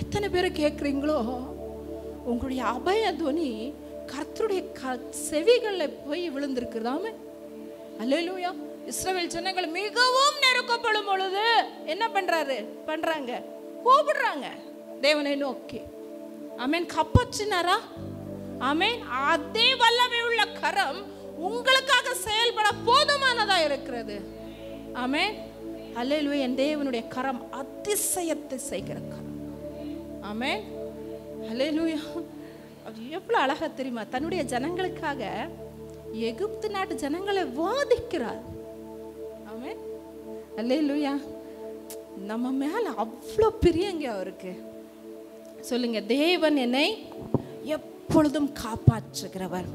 Speaker 3: எத்தனை பேர் கேட்குறீங்களோ? உங்களுடைய அபய துவனி கர்த்தருடைய செவிகளில் போய் விழுந்திருக்கிறதாமே. அல்லேலூயா. இஸ்ரவேல் ஜனங்கள் மிகவும் நெருக்கப்படும் பொழுது என்ன பண்றாங்க? கூப்பிடுறாங்க தேவனை நோக்கி. ஆமென். காப்பாற்றினாரா? ஆமென். அதே வல்லமை உள்ள கரம் உங்களுக்காக செயல்பட போதுமானதா இருக்கிறது. ஆமென். அல்லேலூயா. என் தேவனுடைய கரம் அதிசயத்தை செய்கிற கரம். ஆமென். அல்லேலூயா. அது எவ்வளவு அழகா தெரியுமா? தன்னுடைய ஜனங்களுக்காக எகிப்து நாட்டு ஜனங்களை வாதிக்கிறார். ஆமென். அல்லேலூயா. நம்ம மேல அவ்வளோ பிரியங்க அவருக்கு. சொல்லுங்க, தேவன் என்னை எப்பொழுதும் காப்பாற்றுகிறவர்.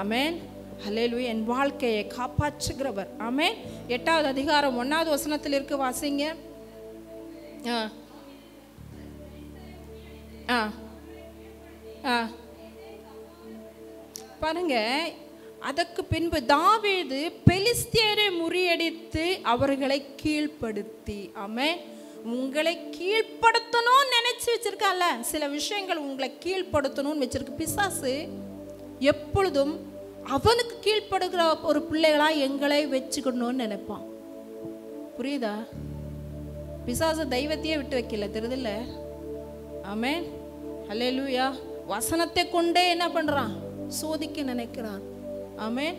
Speaker 3: ஆமென். அல்லேலூயா. என் வாழ்க்கையை காப்பாற்றுகிறவர். ஆமென். 8வது அதிகாரம் 1வது வசனத்தில் இருக்கு, வாசிங்க. பாருங்க. அதற்கு பின்பு தாவீது பெலிஸ்தியரை முறியடித்து அவர்களை கீழ்ப்படுத்தி. ஆமென். உங்களை கீழ்ப்படுத்தணும்னு நினைச்சு வச்சிருக்கால, சில விஷயங்கள் உங்களை கீழ்ப்படுத்தணும்னு வச்சிருக்கு பிசாசு. எப்பொழுதும் அவனுக்கு கீழ்ப்படுகிற ஒரு பிள்ளைகளா எங்களை வச்சுக்கணும்னு நினைப்பான். புரியுதா? பிசாசு தெய்வத்தையே விட்டு வைக்கல, தெரியுதுல்ல? ஆமென். அல்லேலூயா. வசனத்தை கொண்டே என்ன பண்றான்? சோதிக்க நினைக்கிறான். ஆமென்.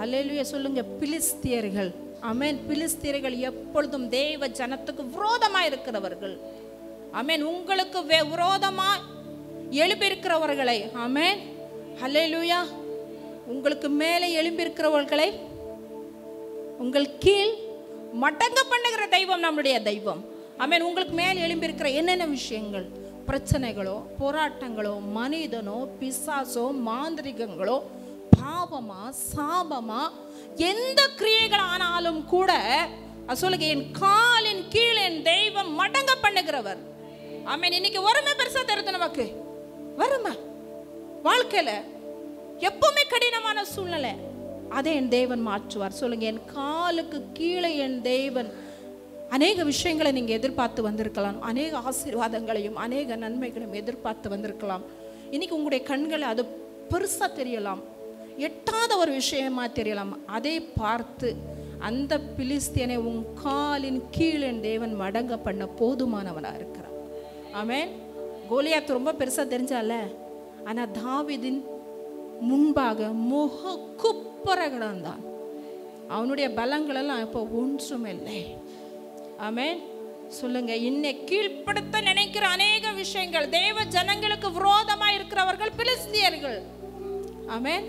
Speaker 3: அல்லேலூயா. சொல்லுங்க, பிலிஸ்தியர்கள். ஆமென். பிலிஸ்தியர்கள் எப்பொழுதும் தேவ ஜனத்துக்கு விரோதமா இருக்கிறவர்கள். ஆமென். உங்களுக்கு விரோதமா எழுப்பியிருக்கிறவர்களை, ஆமென், அல்லேலூயா, உங்களுக்கு மேலே எழும்பியிருக்கிறவர்களை உங்கள் கீழ் மடங்க பண்ணுகிற தெய்வம் நம்முடைய தெய்வம். ஆமென். உங்களுக்கு மேலே எழும்பியிருக்கிற என்னென்ன விஷயங்கள், பிரச்சனைகளோ, போராட்டங்களோ, மனிதனோ, பிசாசோ, மாந்திரிகங்களோ, பாவமா, சாபமா, எந்த கிரியைகள் ஆனாலும் கூட சொல்லுங்க, என் காலின் கீழ் என் தெய்வம் மடங்க பண்ணுகிறவர். ஆமென். இன்னைக்கு வறுமை பெருசா தெரியுது நமக்கு. வறுமை வாழ்க்கையில எப்பவுமே கடினமான சூழ்நிலை, அதை என் தேவன் மாற்றுவார். சொல்லுங்க, என் காலுக்கு கீழே என் தேவன் அநேக விஷயங்களை நீங்கள் எதிர்பார்த்து வந்திருக்கலாம், அநேக ஆசீர்வாதங்களையும் அநேக நன்மைகளையும் எதிர்பார்த்து வந்திருக்கலாம். இன்னைக்கு உங்களுடைய கண்களை அது பெருசாக தெரியலாம், எட்டாத ஒரு விஷயமா தெரியலாம். அதை பார்த்து அந்த பிலிஸ்தியனை உன் காலின் கீழே தேவன் மடங்க பண்ண போதுமானவனாக இருக்கிறான். ஆமென். கோலியாத் ரொம்ப பெருசாக தெரிஞ்சால, ஆனால் தாவீதின் முன்பாக முக குப்புற கிடந்தான். அவனுடைய பலங்களெல்லாம் இப்போ ஒன்றும் இல்லை. ஆமென். சொல்லுங்க, இன்னை கீழ்ப்படுத்த நினைக்கிற அநேக விஷயங்கள், தேவ ஜனங்களுக்கு விரோதமாக இருக்கிறவர்கள் பிலிஸ்தியர்கள். ஆமென்.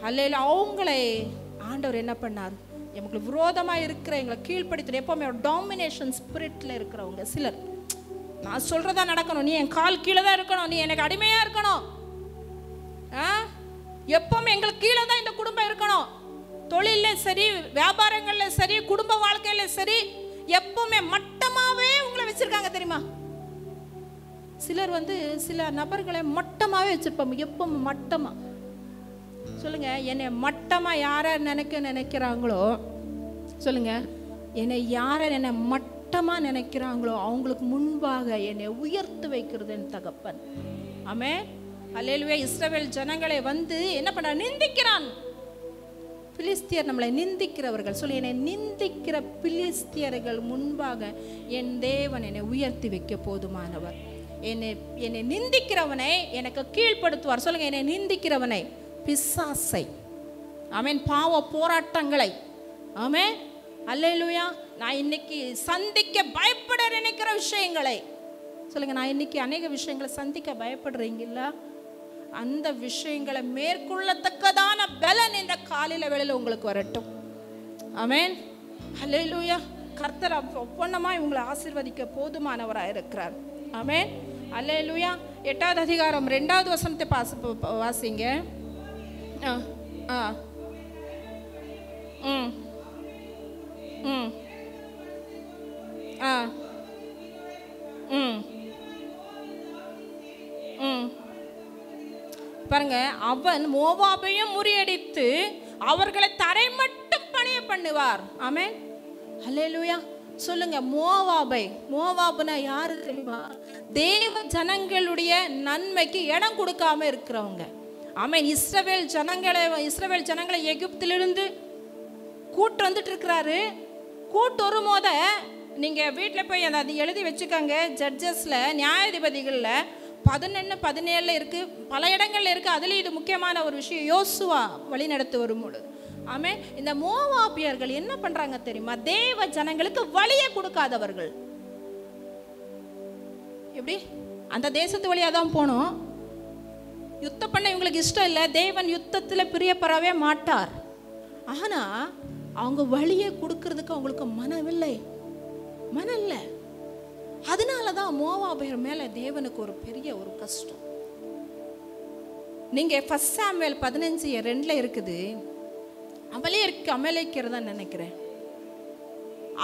Speaker 3: அல்லேலூயா. அவங்களை ஆண்டவர் என்ன பண்ணார்? எங்களுக்கு விரோதமாக இருக்கிற எங்களை கீழ்ப்படுத்த, எப்போவுமே டாமினேஷன் ஸ்பிரிட்டில் இருக்கிறவங்க சிலர், நான் சொல்கிறதா நடக்கணும், நீ என் கால் கீழே தான் இருக்கணும், நீ எனக்கு அடிமையாக இருக்கணும், எப்பவுமே எங்களுக்கு கீழே தான் இந்த குடும்பம் இருக்கணும், தொழிலில் சரி, வியாபாரங்களில் சரி, குடும்ப வாழ்க்கையில் சரி, எப்பவுமே மட்டமாகவே உங்களை வச்சுருக்காங்க தெரியுமா? சிலர் சில நபர்களை மட்டமாகவே வச்சுருப்பாங்க, எப்பவும் மட்டமாக. சொல்லுங்க, என்னை மட்டமாக யாரை நினைக்கிறாங்களோ, சொல்லுங்க, என்னை மட்டமாக நினைக்கிறாங்களோ அவங்களுக்கு முன்பாக என்னை உயர்த்து வைக்கிறது என் தகப்பன். ஆமென். அல்லேலூயா. இஸ்ரவேல் ஜனங்களை என்ன பண்ண நிந்திக்கிறான். பிலிஸ்தியர் நம்மளை நிந்திக்கிறவர்கள், சொல்லி என்னை நிந்திக்கிற பிலிஸ்தியர்கள் முன்பாக என் தேவன் என்னை உயர்த்தி வைக்க போதுமானவர். என்னை நிந்திக்கிறவனை எனக்கு கீழ்ப்படுத்துவார். சொல்லுங்க, என்னை நிந்திக்கிறவனை, பிசாசை, ஆமென், பாவ போராட்டங்களை, ஆமென், அல்லேலூயா, நான் இன்னைக்கு சந்திக்க பயப்பட நினைக்கிற விஷயங்களை, சொல்லுங்க, நான் இன்னைக்கு அநேக விஷயங்களை சந்திக்க பயப்படுறீங்கல்ல, அந்த விஷயங்களை மேற்கொள்ளத்தக்கதான பலன் இந்த காலையில வேளையில உங்களுக்கு வரட்டும். ஆமென். அல்லேலூயா. கர்த்தர் ஒவ்வொன்னமாய் உங்களை ஆசீர்வதிக்க போதுமானவராக இருக்கிறார். ஆமென். அல்லேலூயா. 8வது அதிகாரம் 2வது வசனத்தை வாசிங்க. பாருங்க, அவன் மோவாபையும் முறியடித்து அவர்களை தரை மட்டும் பணிய பண்ணுவார். ஆமென். அல்லேலூயா. சொல்லுங்க, மோவாபுனா யாரு தெரியுமா? தேவ ஜனங்களுடைய நன்மைக்கு இடம் கொடுக்காம இருக்கிறவங்க. ஆமென். இஸ்ரவேல் ஜனங்களை எகிப்திலிருந்து கூட்டு வந்துட்டு இருக்கிறாரு. கூட்டு வரும்போத நீங்க வீட்டில் போய் அதை எழுதி வச்சுக்கோங்க. ஜட்ஜஸ்ல, நியாயாதிபதிகளில் 11-17 இருக்கு, பல இடங்கள்ல இருக்கு. அதுல இது முக்கியமான ஒரு விஷயம். யோசுவா வழி நடத்தி வரும்பொழுது, ஆமென், இந்த மோவாபியர்கள் என்ன பண்றாங்க தெரியுமா? தேவ ஜனங்களுக்கு வழியை கொடுக்காதவர்கள். எப்படி? அந்த தேசத்து வழியா தான் போனோம். யுத்தம் பண்ண இவங்களுக்கு இஷ்டம் இல்லை. தேவன் யுத்தத்தில் பிரியப்படவே மாட்டார். ஆனா அவங்க வழியை கொடுக்கறதுக்கு அவங்களுக்கு மனம் இல்லை. அதனாலதான் மோவாபியர் மேல தேவனுக்கு ஒரு பெரிய ஒரு கஷ்டம். நீங்க 1 சாமுவேல் 15:2 இருக்குது. அமலேக்கிறதா நினைக்கிறேன்.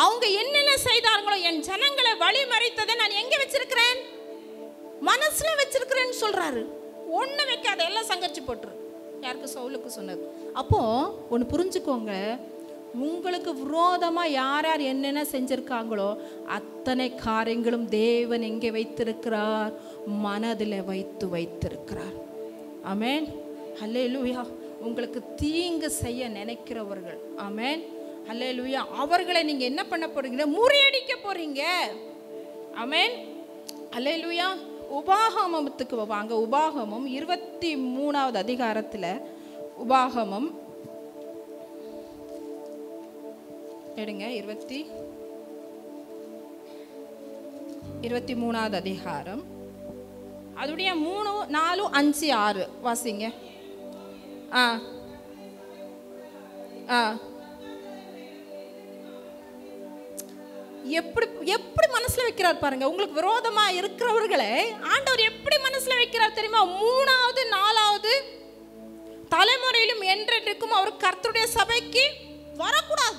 Speaker 3: அவங்க என்னென்ன செய்தார்களோ, என் ஜனங்களை வழி மறைத்ததை நான் எங்க வச்சிருக்கிறேன்? மனசுல வச்சிருக்கிறேன்னு சொல்றாரு. ஒண்ணு வைக்காத, எல்லாம் சங்கரிச்சு போட்டுரு. யாருக்கு? சவுலுக்கு சொன்னது. அப்போ ஒன்று புரிஞ்சுக்கோங்க, உங்களுக்கு விரோதமா யார் யார் என்னென்ன செஞ்சிருக்காங்களோ அத்தனை காரியங்களும் தேவன் எங்கே வைத்திருக்கிறார்? மனதில் வைத்திருக்கிறார். ஆமென். அல்லேலூயா. உங்களுக்கு தீங்கு செய்ய நினைக்கிறவர்கள், ஆமென், அல்லேலூயா, அவர்களை நீங்க என்ன பண்ண போறீங்க? முறியடிக்க போறீங்க. ஆமென். அல்லேலூயா. உபாகமத்துக்கு வாங்க. உபாகமம் 23வது அதிகாரத்தில், உபாகமம் எடுங்க, 23வது அதிகாரம், அதுடைய 3, 4, 5, 6 வாசிங்க. எப்படி மனசுல வைக்கிறார் பாருங்க. உங்களுக்கு விரோதமா இருக்கிறவர்களை ஆண்டவர் எப்படி மனசுல வைக்கிறார் தெரியுமா? 3வது 4வது தலைமுறையிலும் என்றென்றைக்கும் அவர் கர்த்தருடைய சபைக்கு வரக்கூடாது.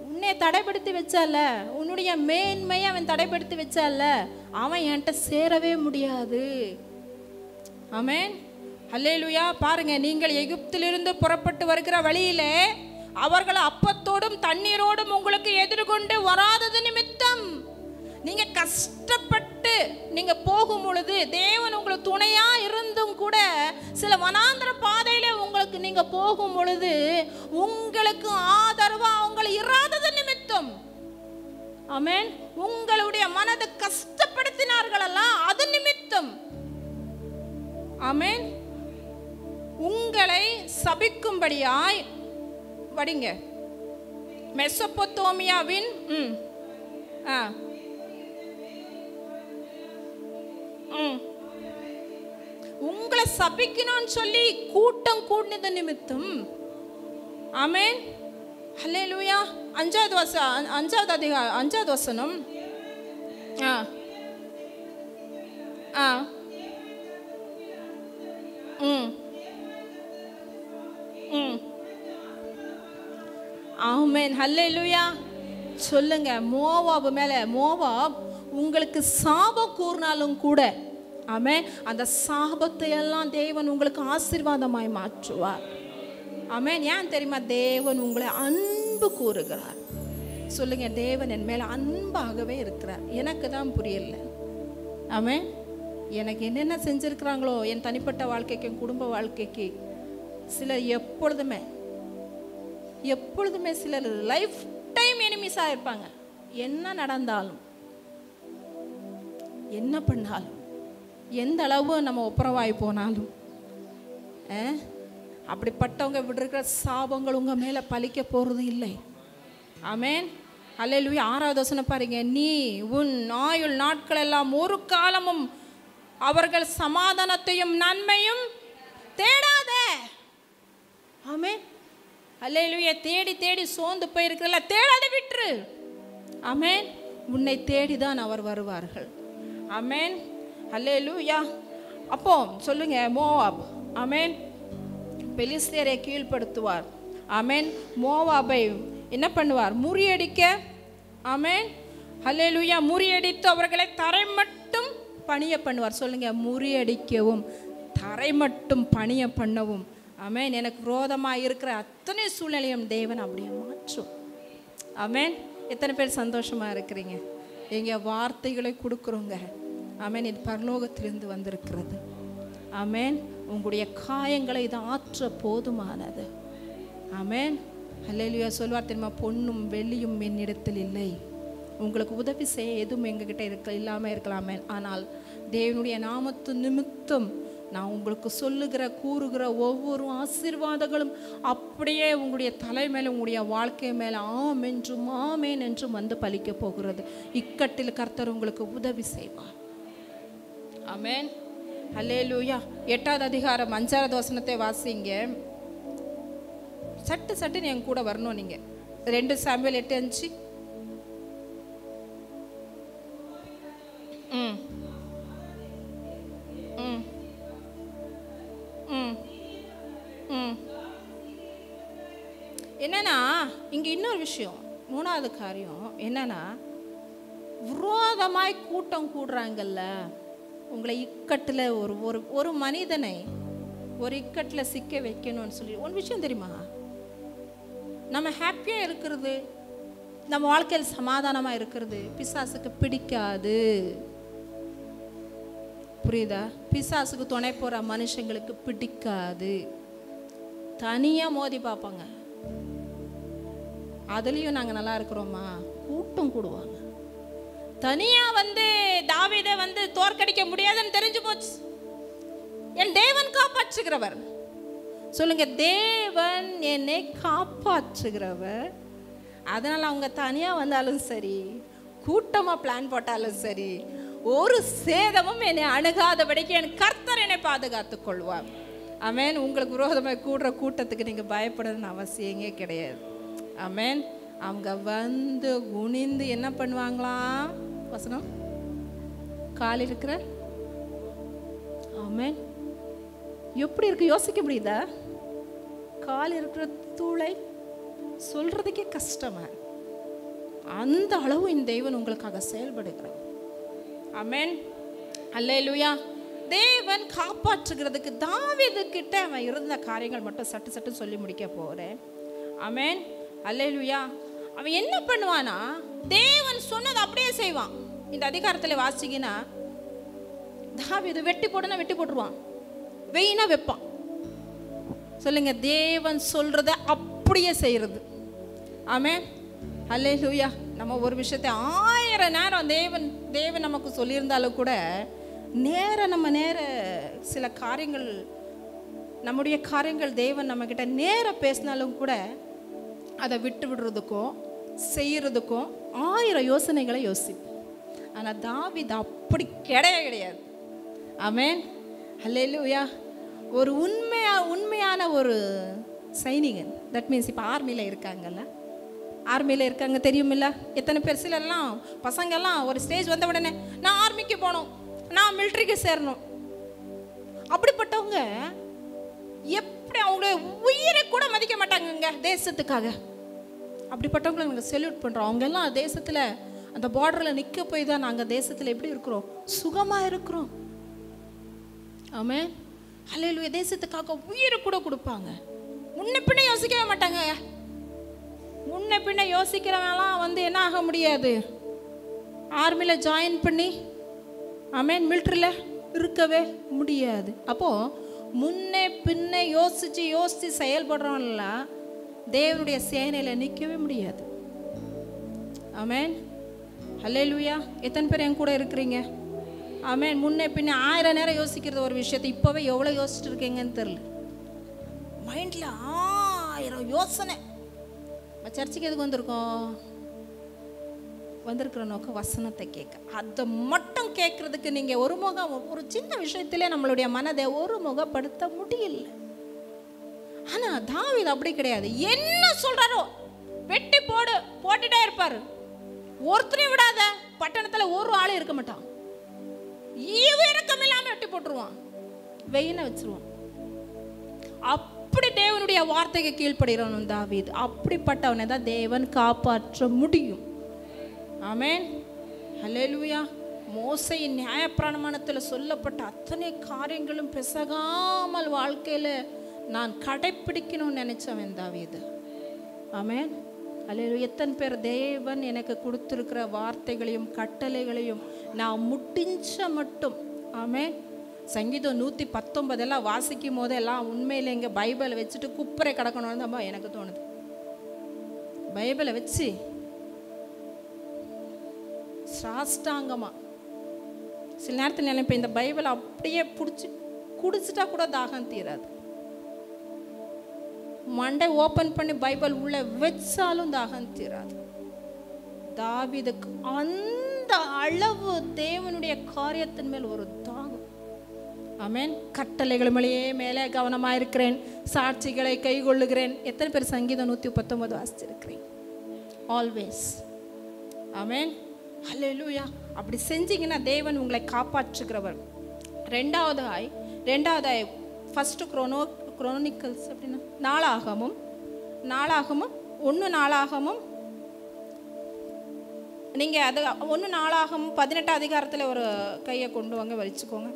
Speaker 3: உன்னை தடைப்படுத்தி வச்சால, உன்னுடைய மேன்மையை அவன் தடைப்படுத்தி வச்சால, அவன் என்கிட்ட சேரவே முடியாது. ஆமென். அல்லேலூயா. பாருங்க, நீங்கள் எகிப்திலிருந்து புறப்பட்டு வருகிற வழியிலே அவர்கள் அப்பத்தோடும் தண்ணீரோடும் உங்களுக்கு எதிர்கொண்டு வராதது நிமித்தம். நீங்க கஷ்டப்பட்டு நீங்க போகும் பொழுது தேவன் உங்களுக்கு துணையா இருந்தும் கூட சில வனாந்தர பாதையில உங்களுக்கு நீங்க போகும் பொழுது உங்களுக்கு ஆதரவா அவங்க இராதது நிமித்தம். ஆமென். உங்களுடைய மனதை கஷ்டப்படுத்தினார்கள் எல்லாம் அது நிமித்தம். ஆமென். உங்களை சபிக்கும்படியாய் வடிங்க. மெசொப்பொத்தேமியாவின் உங்களை சபிக்கணும்னு சொல்லி கூட்டம் கூடினது நிமித்தம். ஆமென். ஹல்லேலூயா. 5வது அதிகாரம் 5வது வசனம். ஆமென். ஹல்லேலூயா. சொல்லுங்க. மோவாப் மேல மோவாப் உங்களுக்கு சாபம் கூறினாலும் கூட ஆமென், அந்த சாபத்தை எல்லாம் தேவன் உங்களுக்கு ஆசீர்வாதமாய் மாற்றுவார். ஆமென். ஏன் தெரியுமா? தேவன் உங்களை அன்பு கூறுகிறார். சொல்லுங்க, தேவன் என் மேல அன்பாகவே இருக்கிறார். எனக்கு தான் புரியல. ஆமென். எனக்கு என்னென்ன செஞ்சிருக்கிறாங்களோ என் தனிப்பட்ட வாழ்க்கைக்கு, என் குடும்ப வாழ்க்கைக்கு, சிலர் எப்பொழுதுமே சிலர் லைஃப் டைம் எனிமீஸாக இருப்பாங்க. என்ன நடந்தாலும், என்ன பண்ணாலும், எந்த அளவு நம்ம ஒப்புரவாய் போனாலும் அப்படிப்பட்டவங்க விடுற சாபங்கள் உங்கள் மேலே பலிக்க போகிறது இல்லை. ஆமென். அல்லேலூயா. 6வது வசனம் பாருங்க. நீ உன் ஆயுள் நாட்கள் எல்லாம் ஒரு காலமும் அவர்கள் சமாதானத்தையும் நன்மையும் தேடாத. ஆமென். அல்லேலூயா. தேடி தேடி சோர்ந்து போயிருக்கிறல்ல, தேடாத, விட்டுரு. ஆமென். உன்னை தேடிதான் அவர் வருவார்கள். ஆமென். அல்லேலூயா. அப்போ சொல்லுங்க, மோவாப் ஆமென் பெலிஸ்தரை கீழ்ப்படுத்துவார். ஆமென். மோவாபை என்ன பண்ணுவார்? முறியடிக்க. ஆமென். அல்லேலூயா. முறியடித்து அவர்களை தரை மட்டும் பணிய பண்ணுவார். சொல்லுங்க, முறியடிக்கவும் தரை மட்டும் பணிய பண்ணவும். ஆமென். எனக்கு விரோதமாக இருக்கிற அத்தனை சூழ்நிலையும் தேவன் அப்படியே மாற்றும். ஆமென். எத்தனை பேர் சந்தோஷமாக இருக்கிறீங்க? எங்கள் வார்த்தைகளை கொடுக்குறோங்க. ஆமென். இது பரலோகத்திலிருந்து வந்திருக்கிறது. ஆமென். உங்களுடைய காயங்களை இது ஆற்ற போதுமானது. ஆமென். அல்லேலூயா. சொல்வார் தெரியுமா? பொன்னும் வெள்ளியும் என்னிடத்தில் இல்லை, உங்களுக்கு உதவி செய்ய எதுவும் எங்ககிட்ட இல்லாமல் இருக்கலாமே, ஆனால் தேவனுடைய நாமத்து நிமித்தம் நான் உங்களுக்கு சொல்லுகிற கூறுகிற ஒவ்வொரு ஆசீர்வாதங்களும் அப்படியே உங்களுடைய தலை மேலே, உங்களுடைய வாழ்க்கை மேலே ஆம் என்றும் வந்து பலிக்க போகிறது. இக்கட்டில் கர்த்தர் உங்களுக்கு உதவி செய்வார். ஆமென். அல்லேலூயா. 8வது அதிகாரம் 5வது வசனத்தை வாசிங்க. சட்டுன்னு என் கூட வரணும் நீங்க. 2 சாமுவேல் 8:5. என்னன்னா இங்க இன்னொரு விஷயம், 3வது காரியம் என்னன்னா, விரோதமாய் கூட்டம் கூடுறாங்கல்ல, உங்களை இக்கட்டில் ஒரு மனிதனை ஒரு இக்கட்டில் சிக்க வைக்கணும்னு சொல்லி ஒரு விஷயம் தெரியுமா? நம்ம ஹாப்பியாக இருக்கிறது, நம்ம வாழ்க்கையில் சமாதானமாக இருக்கிறது பிசாசுக்கு பிடிக்காது. புரியுதா? பிசாசுக்கு துணை போகிற மனுஷங்களுக்கு பிடிக்காது. தனியாக மோதி பார்ப்பாங்க. அதுலேயும் நாங்கள் நல்லா இருக்கிறோமா? கூட்டம் கூடுவாங்க. தனியாக வந்து தாவீதை வந்து தோற்கடிக்க முடியாதுன்னு தெரிஞ்சு போச்சு. என் தேவன் காப்பாற்றுகிறவர். சொல்லுங்க, தேவன் என்னை காப்பாற்றுகிறவர். அதனால் அவங்க தனியாக வந்தாலும் சரி, கூட்டமாக பிளான் போட்டாலும் சரி, ஒரு சேதமும் என்னை அணுகாதபடிக்கு என் கர்த்தர் என்னை பாதுகாத்துக் கொள்வார். ஆமென். உங்களுக்கு விரோதமாக கூடுற கூட்டத்துக்கு நீங்கள் பயப்படணும்னு அவசியமே கிடையாது. ஆமென். அவங்க வந்து குனிந்து என்ன பண்ணுவாங்களாம்? வசனம் கால் இருக்கிற. ஆமென். எப்படி இருக்கு யோசிக்க முடியுதா? கால் இருக்கிற தூளை சொல்றதுக்கே கஷ்டமா. அந்த அளவு இந்த தேவன் உங்களுக்காக செயல்படுகிறார். ஆமென். அல்லேலூயா. தேவன் காப்பாற்றுகிறதுக்கு தாவீது கிட்ட அவன் இருந்த காரியங்கள் மட்டும் சட்டு சொல்லி முடிக்க போறேன். ஆமென். அல்லேலூயா. அவன் என்ன பண்ணுவானா, தேவன் சொன்னது அப்படியே செய்வான். இந்த அதிகாரத்தில் வாசிங்கன்னா தாவீது வெட்டி போடுனா வெட்டி போட்டுருவான், வெயினா வைப்பான். சொல்லுங்க, தேவன் சொல்றத அப்படியே செய்யறது. ஆமென். அல்லேலூயா. நம்ம ஒரு விஷயத்தை 1000 நேரம் தேவன் நமக்கு சொல்லியிருந்தாலும் கூட நேர சில காரியங்கள், நம்முடைய காரியங்கள் தேவன் நம்மக்கிட்ட நேர பேசினாலும் கூட அதை விட்டு விடுறதுக்கும் செய்யறதுக்கும் 1000 யோசனைகளை யோசிப்போம். ஆனால் தாவீது அப்படி கிடையாது. ஆமென். அல்லேலூயா. ஒரு உண்மையான ஒரு சைனிகன். தட் மீன்ஸ் இப்போ ஆர்மியில் இருக்காங்கல்ல, ஆர்மியில் இருக்காங்க தெரியுமில்ல? எத்தனை பேர், சிலர்லாம் பசங்கள்லாம் ஒரு ஸ்டேஜ் வந்த உடனே நான் ஆர்மிக்கு போகணும், நான் மிலிட்ரிக்கு சேரணும். அப்படிப்பட்டவங்க எப்படி அவங்களுடைய உயிரை கூட மதிக்க மாட்டாங்கங்க தேசத்துக்காக. அப்படிப்பட்டவங்களை நாங்கள் செல்யூட் பண்ணுறோம். அவங்க எல்லாம் தேசத்தில் அந்த பார்டரில் நிற்க போய் தான் நாங்கள் தேசத்தில் எப்படி இருக்கிறோம், சுகமாக இருக்கிறோம். ஆமென். அல்லேலூயா. தேசத்துக்காக உயிரை கூட கொடுப்பாங்க. முன்ன பின்ன யோசிக்கவே மாட்டாங்க. முன்ன பின்ன யோசிக்கிறவங்கலாம் என்ன ஆக முடியாது, ஆர்மியில் ஜாயின் பண்ணி ஆமென் மிலிட்ரியில் இருக்கவே முடியாது. அப்போது முன்னே பின்ன யோசித்து செயல்படுறவங்களாம் தேவனுடைய சேனையில் நிற்கவே முடியாது. ஆமென். அல்லேலூயா. எத்தனை பேர் என் கூட இருக்கிறீங்க? ஆமென். முன்னே பின்ன 1000 நேரம் யோசிக்கிறது ஒரு விஷயத்தை இப்போவே எவ்வளோ யோசிச்சுட்டு இருக்கீங்கன்னு தெரியல. மைண்டில் 1000 யோசனை. சர்ச்சுக்கு எதுக்கு வந்திருக்கிற நோக்கம் வசனத்தை கேட்க. அதை மட்டும் கேட்கறதுக்கு நீங்கள் ஒரு சின்ன விஷயத்திலே நம்மளுடைய மனதை ஒருமுகப்படுத்த முடியல. ஆனால் தாவீது அப்படி கிடையாது. என்ன சொல்றாரோ வெட்டி போட்டுட்டே இருப்பாரு. ஒருத்தரையும் விடாத. பட்டணத்தில் ஒரு ஆள் இருக்க மாட்டான். இறக்கம் இல்லாமல் வெட்டி போட்டுருவான், வெயின வச்சிருவான். அப்படி தேவனுடைய வார்த்தைக்கு கீழ்ப்படுகிறவன் தாவீது. அப்படிப்பட்டவனை தான் தேவன் காப்பாற்ற முடியும். ஆமென். அல்லேலூயா. மோசையின் நியாயப்பிரமாணத்தில் சொல்லப்பட்ட அத்தனை காரியங்களும் பிசகாமல் வாழ்க்கையில் நான் கடைப்பிடிக்கணும்னு நினைச்சவன் தாவீது. ஆமென். அல்லேலூயா. எத்தனை பேர் தேவன் எனக்கு கொடுத்துருக்கிற வார்த்தைகளையும் கட்டளைகளையும் நான் முடிஞ்ச மட்டும், ஆமென். சங்கீதம் 119 எல்லாம் வாசிக்கும் போதெல்லாம் உண்மையில் இங்கே பைபிளை வச்சுட்டு குப்பரை கிடக்கணும்னு தான் எனக்கு தோணுது. பைபிளை வச்சு சாஷ்டாங்கமா சில நேரத்தில் நினைப்பேன், இந்த பைபிளை அப்படியே குடிச்சிட்டா கூட தாகம் தீராது. மண்டை ஓப்பன் பண்ணி பைபிள் உள்ள வச்சாலும் தாகம் தீராது. தாவீதுக்கு அந்த அளவு தேவனுடைய காரியத்தின் மேல் ஒரு தாகம். ஆமென். கட்டளைகள் மேலே கவனமாக இருக்கிறேன், சாட்சிகளை கைகொள்ளுகிறேன். எத்தனை பேர் சங்கீதம் 119 வாசிச்சிருக்கிறேன்? ஆல்வேஸ். ஆமென். அல்லேலூயா. அப்படி செஞ்சீங்கன்னா தேவன் உங்களை காப்பாற்றுகிறவர். ரெண்டாவதாய் ஃபர்ஸ்ட் குரோனிக்கல்ஸ் அப்படின்னா நாளாகமும் 1 நாளாகமும் நீங்கள் அது 1 நாளாகமும் 18 அதிகாரத்தில் ஒரு கையை கொண்டு வாங்க வச்சுக்கோங்க.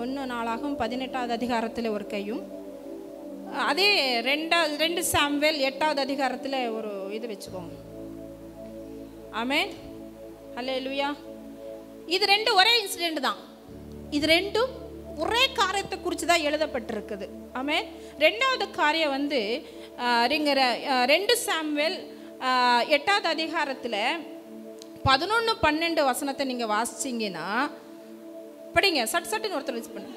Speaker 3: 1 நாளாகமும் 18 அதிகாரத்தில் ஒரு கையும், அதே 2 சாமுவேல் 8 அதிகாரத்தில் ஒரு இது வச்சுக்கோங்க. ஆமென். அல்லேலூயா. இது 2 ஒரே இன்சிடென்ட் தான். இது 2 ஒரே காரியத்தை குறித்து தான் எழுதப்பட்டிருக்குது. ஆமென். 2வது காரியம் 2 சாமுவேல் 8 அதிகாரத்தில் 11-12 வசனத்தை நீங்கள் வாசிச்சிங்கன்னா படிங்க. சட்டுன்னு ஒருத்தர் வச்சு பண்ணு.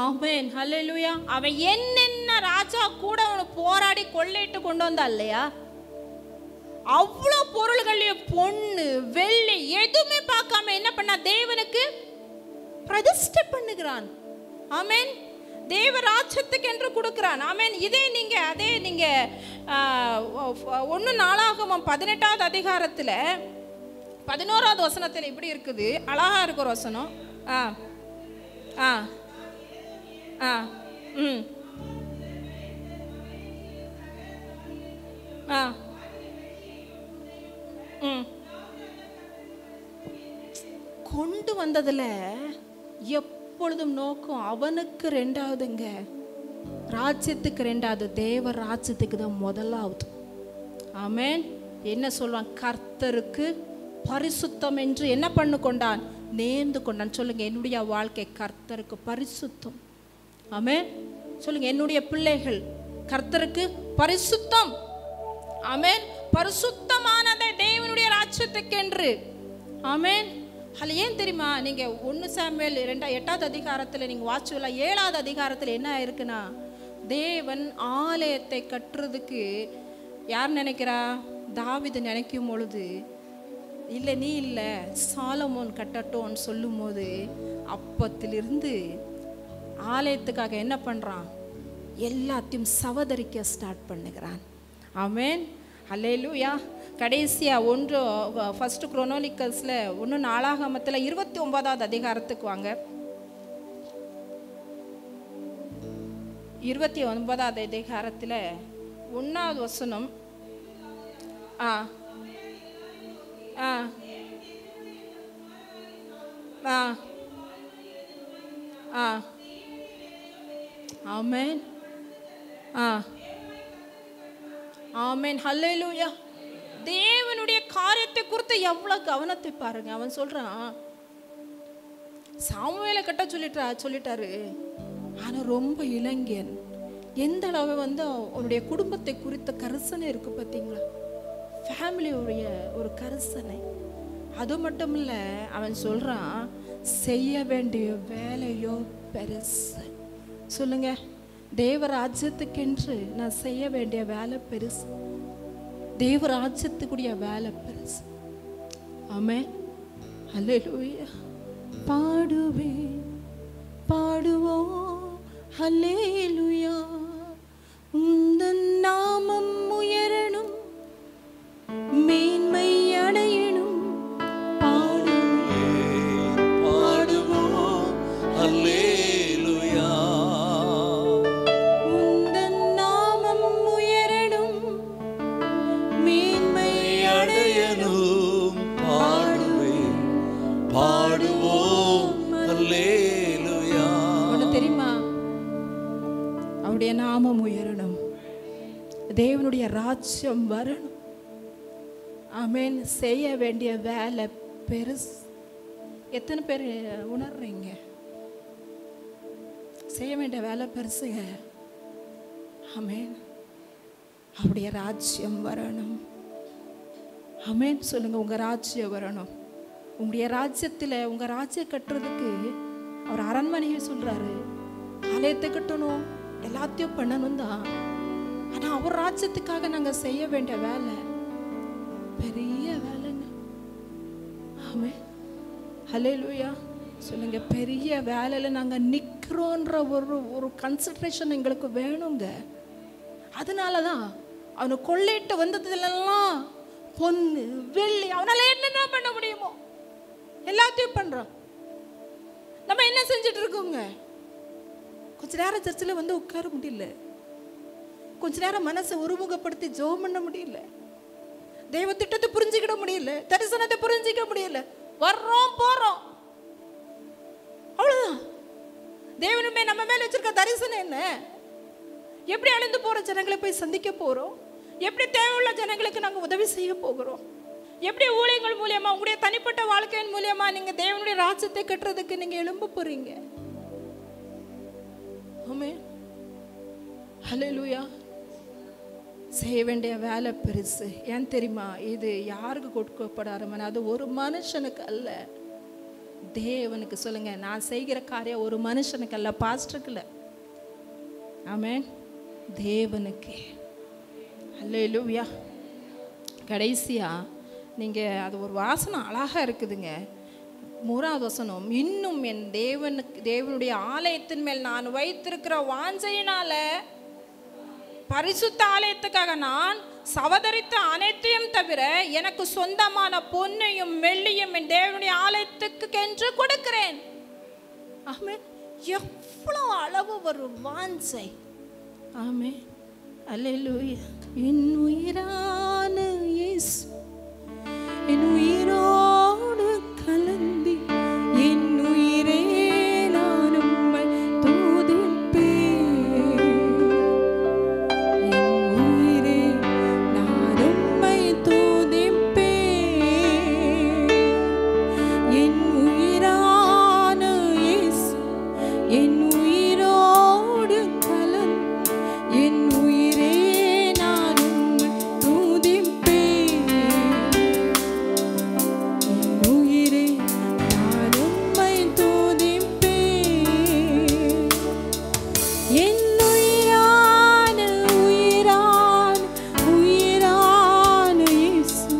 Speaker 3: ஆமென். ஹல்லேலூயா. அவன் என்னென்ன ராஜா கூட போராடி கொள்ளையிட்டு கொண்டு வந்தா இல்லையா, அவ்வளோ பொருள்களையும் பொண்ணு வெள்ளி எதுவுமே பார்க்காம என்ன பண்ணா தேவனுக்கு பிரதிஷ்டை பண்ணுகிறான். ஆமென். தேவ ராஜ்யத்துக்கு என்று கொடுக்கிறான். ஆமென். அதே நீங்க 1 நாளாகமம் 18 அதிகாரத்தில் 11வது வசனத்தில் இப்படி இருக்குது. அழகா இருக்கு ஒரு வசனம். ம் ஆ ம் கொண்டு வந்ததுல எப்பொழுதும் நோக்கம் அவனுக்கு ரெண்டாவதுங்க, ராஜ்யத்துக்கு ரெண்டாவது, தேவ ராஜ்யத்துக்கு தான் முதலாவது. ஆமென். என்ன சொல்லுவான்? கர்த்தருக்கு பரிசுத்தம் என்று என்ன பண்ணு கொண்டான்? நேர்ந்து கொண்டான். சொல்லுங்க, என்னுடைய வாழ்க்கை கர்த்தருக்கு பரிசுத்தம். ஆமென். சொல்லுங்க, என்னுடைய பிள்ளைகள் கர்த்தருக்கு பரிசுத்தம். ஆமென். பரிசுத்தமானதை தேவனுடைய ராஜ்யத்துக்கு என்று. ஆமென். அதில் ஏன் தெரியுமா? நீங்கள் 1 சாமுவேல் 8வது அதிகாரத்தில் நீங்கள் வாட்சுவல 7வது அதிகாரத்தில் என்ன ஆயிருக்குன்னா, தேவன் ஆலயத்தை கட்டுறதுக்கு யார் நினைக்கிறா? தாவீது நினைக்கும் பொழுது, இல்லை நீ இல்லை சாலமோன் கட்டட்டோன்னு சொல்லும் போது, அப்பத்திலிருந்து ஆலயத்துக்காக என்ன பண்ணுறான்? எல்லாத்தையும் சவதரிக்க ஸ்டார்ட் பண்ணுகிறான். ஆமென். அல்லேலூயா. கடைசியாக ஃபர்ஸ்ட் குரோனானிக்கல்ஸில் 1 நாளாகமத்தில் 29வது அதிகாரத்துக்கு வாங்க. 29வது அதிகாரத்தில் 1வது வசனம். ஆ ஆ ஆ ஆ ஆமென். ஆ ஆமென். ஹல்லேலூயா. தேவனுடைய காரியத்தை குறித்து எவ்வளவு கவனத்தை பாருங்க. அவன் சொல்றான், சாமுவேலை கட்ட சொல்லிட்டாரு. ஆனா ரொம்ப இளைஞன். எந்த அளவு அவனுடைய குடும்பத்தை குறித்த கரிசனை இருக்கு பார்த்தீங்களா? ஃபேமிலியுடைய ஒரு கரிசனை. அது மட்டும் இல்ல, அவன் சொல்றான், செய்ய வேண்டிய வேலையோ பெருசு. சொல்லுங்க, தேவ ராஜ்யத்துக்கென்று நான் செய்ய வேண்டிய வேலை பெருசு. தேவ ராஜ்யத்துக்குரிய வேலை பெருசு. ஆமென். ஹல்லேலூயா. பாடுவேன், பாடுவோம், ஹல்லேலூயா. உந்தன் நாமம் உயரணும், மேன்மை அடையணும். பாடுவேன், பாடுவோம், ஹல்லேலூயா. உந்தன் நாமம் உயரணும், மேன்மை அடையணும். பாடுவேன், பாடுவோம், ஹல்லேலூயா. உனக்கு தெரியுமா? அவருடைய நாமம் உயரணும், தேவனுடைய ராஜ்யம் வரணும். ஆமென். செய்ய வேண்டிய வேலை பெருசு. எத்தனை பேர் உணர்றீங்க? செய்ய வேண்டிய வேலை பெருசுங்க. ஆமென். அவருடைய ராஜ்யம் வரணும். ஆமென். சொல்லுங்க, உங்க ராஜ்யம் வரணும். உங்களுடைய ராஜ்யத்தில் உங்க ராஜ்யம் கட்டுறதுக்கு அவர் அரண்மனையை சொல்றாரு, ஆலயத்தை கட்டணும், எல்லாத்தையும் பண்ணணும் தான். ஆனா அவர் ராஜ்யத்துக்காக நாங்க செய்ய வேண்டிய வேலை பெரிய வேலைங்க. ஆமென். ஹல்லேலூயா. சொல்லுங்க, பெரிய வேலையில நாங்க நிக்கிறோன்ற ஒரு கன்சிடரேஷன் எங்களுக்கு வேணுங்க. அதனாலதான் அவனை கொள்ளையிட்டு வந்ததுலாம் பொண்ணு வெள்ளி, அவனால என்னென்ன பண்ண முடியுமோ எல்லாத்தையும் பண்றான். நம்ம என்ன செஞ்சுட்டு இருக்கோங்க? கொஞ்ச நேரம் சர்ச்சில் உட்கார முடியல, கொஞ்ச நேரம் மனசை ஒருமுகப்படுத்தி ஜெபம் பண்ண முடியல, தெய்வ திட்டத்தை புரிஞ்சுக்கிட முடியல, தரிசனத்தை புரிஞ்சிக்க முடியல. வர்றோம் போறோம், அவ்வளவுதான். தேவனுமே நம்ம மேல வச்சிருக்க தரிசனம் என்ன? எப்படி அழிந்து போற ஜனங்களை போய் சந்திக்க போறோம்? எப்படி தேவையுள்ள ஜனங்களுக்கு நாங்க உதவி செய்ய போகிறோம்? எப்படி ஊழியங்கள் மூலியமா, உங்களுடைய தனிப்பட்ட வாழ்க்கையின் மூலியமா நீங்க தேவனுடைய ராஜ்யத்தை கட்டுறதுக்கு நீங்க எழும்ப போறீங்க? ஆமென். ஹல்லேலூயா. செய்ய வேண்டிய வேலை பெருசு. ஏன் தெரியுமா? இது யாருக்கு கொடுக்கப்படாம, அது ஒரு மனுஷனுக்கு அல்ல, தேவனுக்கு. சொல்லுங்க, நான் செய்கிற காரியம் ஒரு மனுஷனுக்கு அல்ல, பாஸ்டருக்கு இல்லை. ஆமென். தேவனுக்கு. ஹல்லேலூயா. கடைசியா நீங்க அது ஒரு வாசனை அழகா இருக்குதுங்க. 3வது வசனம், இன்னும் என் தேவனுடைய ஆலயத்தின் மேல் நான் வைத்திருக்கிற வாஞ்சையினால, பரிசுத்த ஆலயத்துக்காக நான் சவதரித்த அனைத்தையும் தவிர எனக்கு சொந்தமான பொன்னையும் வெள்ளியும் என் தேவனுடைய ஆலயத்துக்கு என்று கொடுக்கிறேன். ஆமென். எவ்வளோ அளவு ஒரு வாஞ்சை. ஆமே, அல்லேலூயா. என் உயிரான இயேசு என் உயிரோடு கலந்தி என் உயிரே நான் உம்மை துதிப்பேன். என் உயிரே நான் உம்மை துதிப்பேன். என் உயிரான இயேசு என் உயிரோடு கலந்து என் உயிரே நான் உம்மை துதிப்பேன். என் உயிரே நான் உம்மை துதிப்பேன். என் உயிரான உயிரான உயிரான இயேசு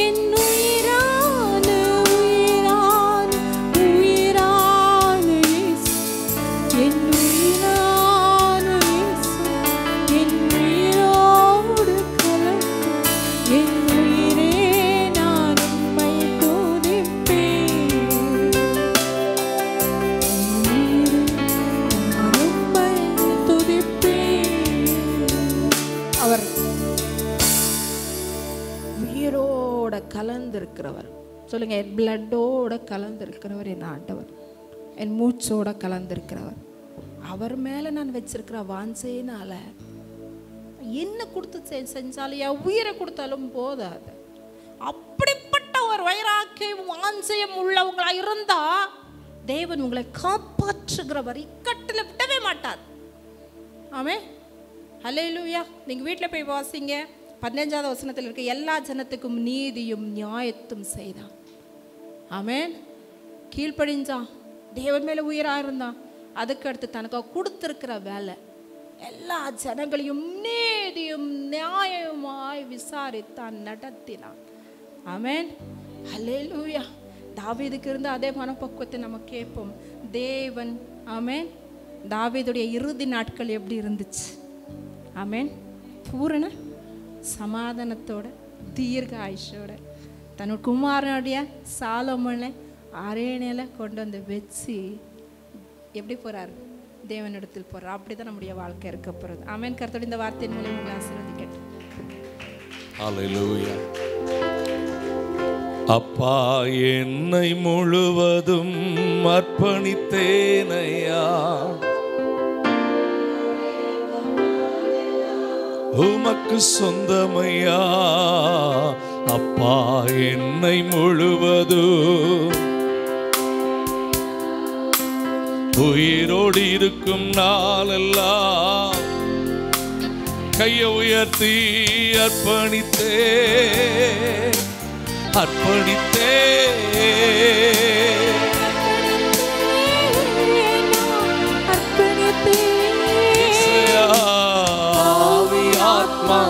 Speaker 3: என் உயிரான உயிரான உயிரான இயேசு என் உயிரான இயேசு என் உயிரோடு கலந்து என் உயிரே நான் உம்மை துதிப்பேன். அவர் உயிரோட கலந்திருக்கிறவர். சொல்லுங்க, என் பிளட்டோட கலந்திருக்கிறவர் என் ஆண்டவர், என் மூச்சோட கலந்திருக்கிறவர். அவர் மேல நான் வச்சிருக்கிற வாஞ்சையினால என்ன கொடுத்து செஞ்சாலும் என் உயிரை கொடுத்தாலும் போதாது. அப்படிப்பட்ட ஒரு வைராக்கியம் வாஞ்சையம் உள்ளவங்களா இருந்தா தேவன் உங்களை காப்பாற்றுகிறவர், இக்கட்டில் விடவே மாட்டார். ஆமே, ஹல்லேலூயா. நீங்கள் வீட்டில் போய் வாசிங்க, 15வது வசனத்தில் இருக்க எல்லா ஜனத்துக்கும் நீதியும் நியாயத்தும் செய்தான். ஆமேன். கீழ்ப்படிஞ்சான், தேவன் மேலே உயிராக இருந்தான். அதுக்கு அடுத்து தனக்கு கொடுத்துருக்கிற வேலை எல்லா ஜனங்களையும் நீதியும் நியாயமாய் விசாரித்தான், நடத்தினான். ஆமேன், ஹல்லேலூயா. தாவீதுக்கு இருந்த அதே மனப்பக்குவத்தை நம்ம கேட்போம். தேவன், ஆமேன், தாவீதுடைய இறுதி நாட்கள் எப்படி இருந்துச்சு? ஆமேன், பூரண சமாதானத்தோட தீர்க்க ஆயுஷோட தன்னோட குமாரனுடைய சாலோமோனை அரேணையில் கொண்டு வந்து வச்சு எப்படி போகிறார்? தேவனிடத்தில் போகிறார். அப்படி தான் நம்முடைய வாழ்க்கை இருக்க போகிறது. ஆமேன். கர்த்தருடைய இந்த வார்த்தையின் மூலம் உங்களை ஆசீர்வதிக்கட்டும்.
Speaker 1: ஹல்லேலூயா. அப்பா, என்னை முழுவதும் அர்ப்பணித்தேனையா, உமக்கு சொந்தமையா. அப்பா, என்னை முழுவதும் உயிரோடு இருக்கும் நாளெல்லாம் கையை உயர்த்தி அர்ப்பணித்தே அர்ப்பணித்தே ஆவி ஆத்மா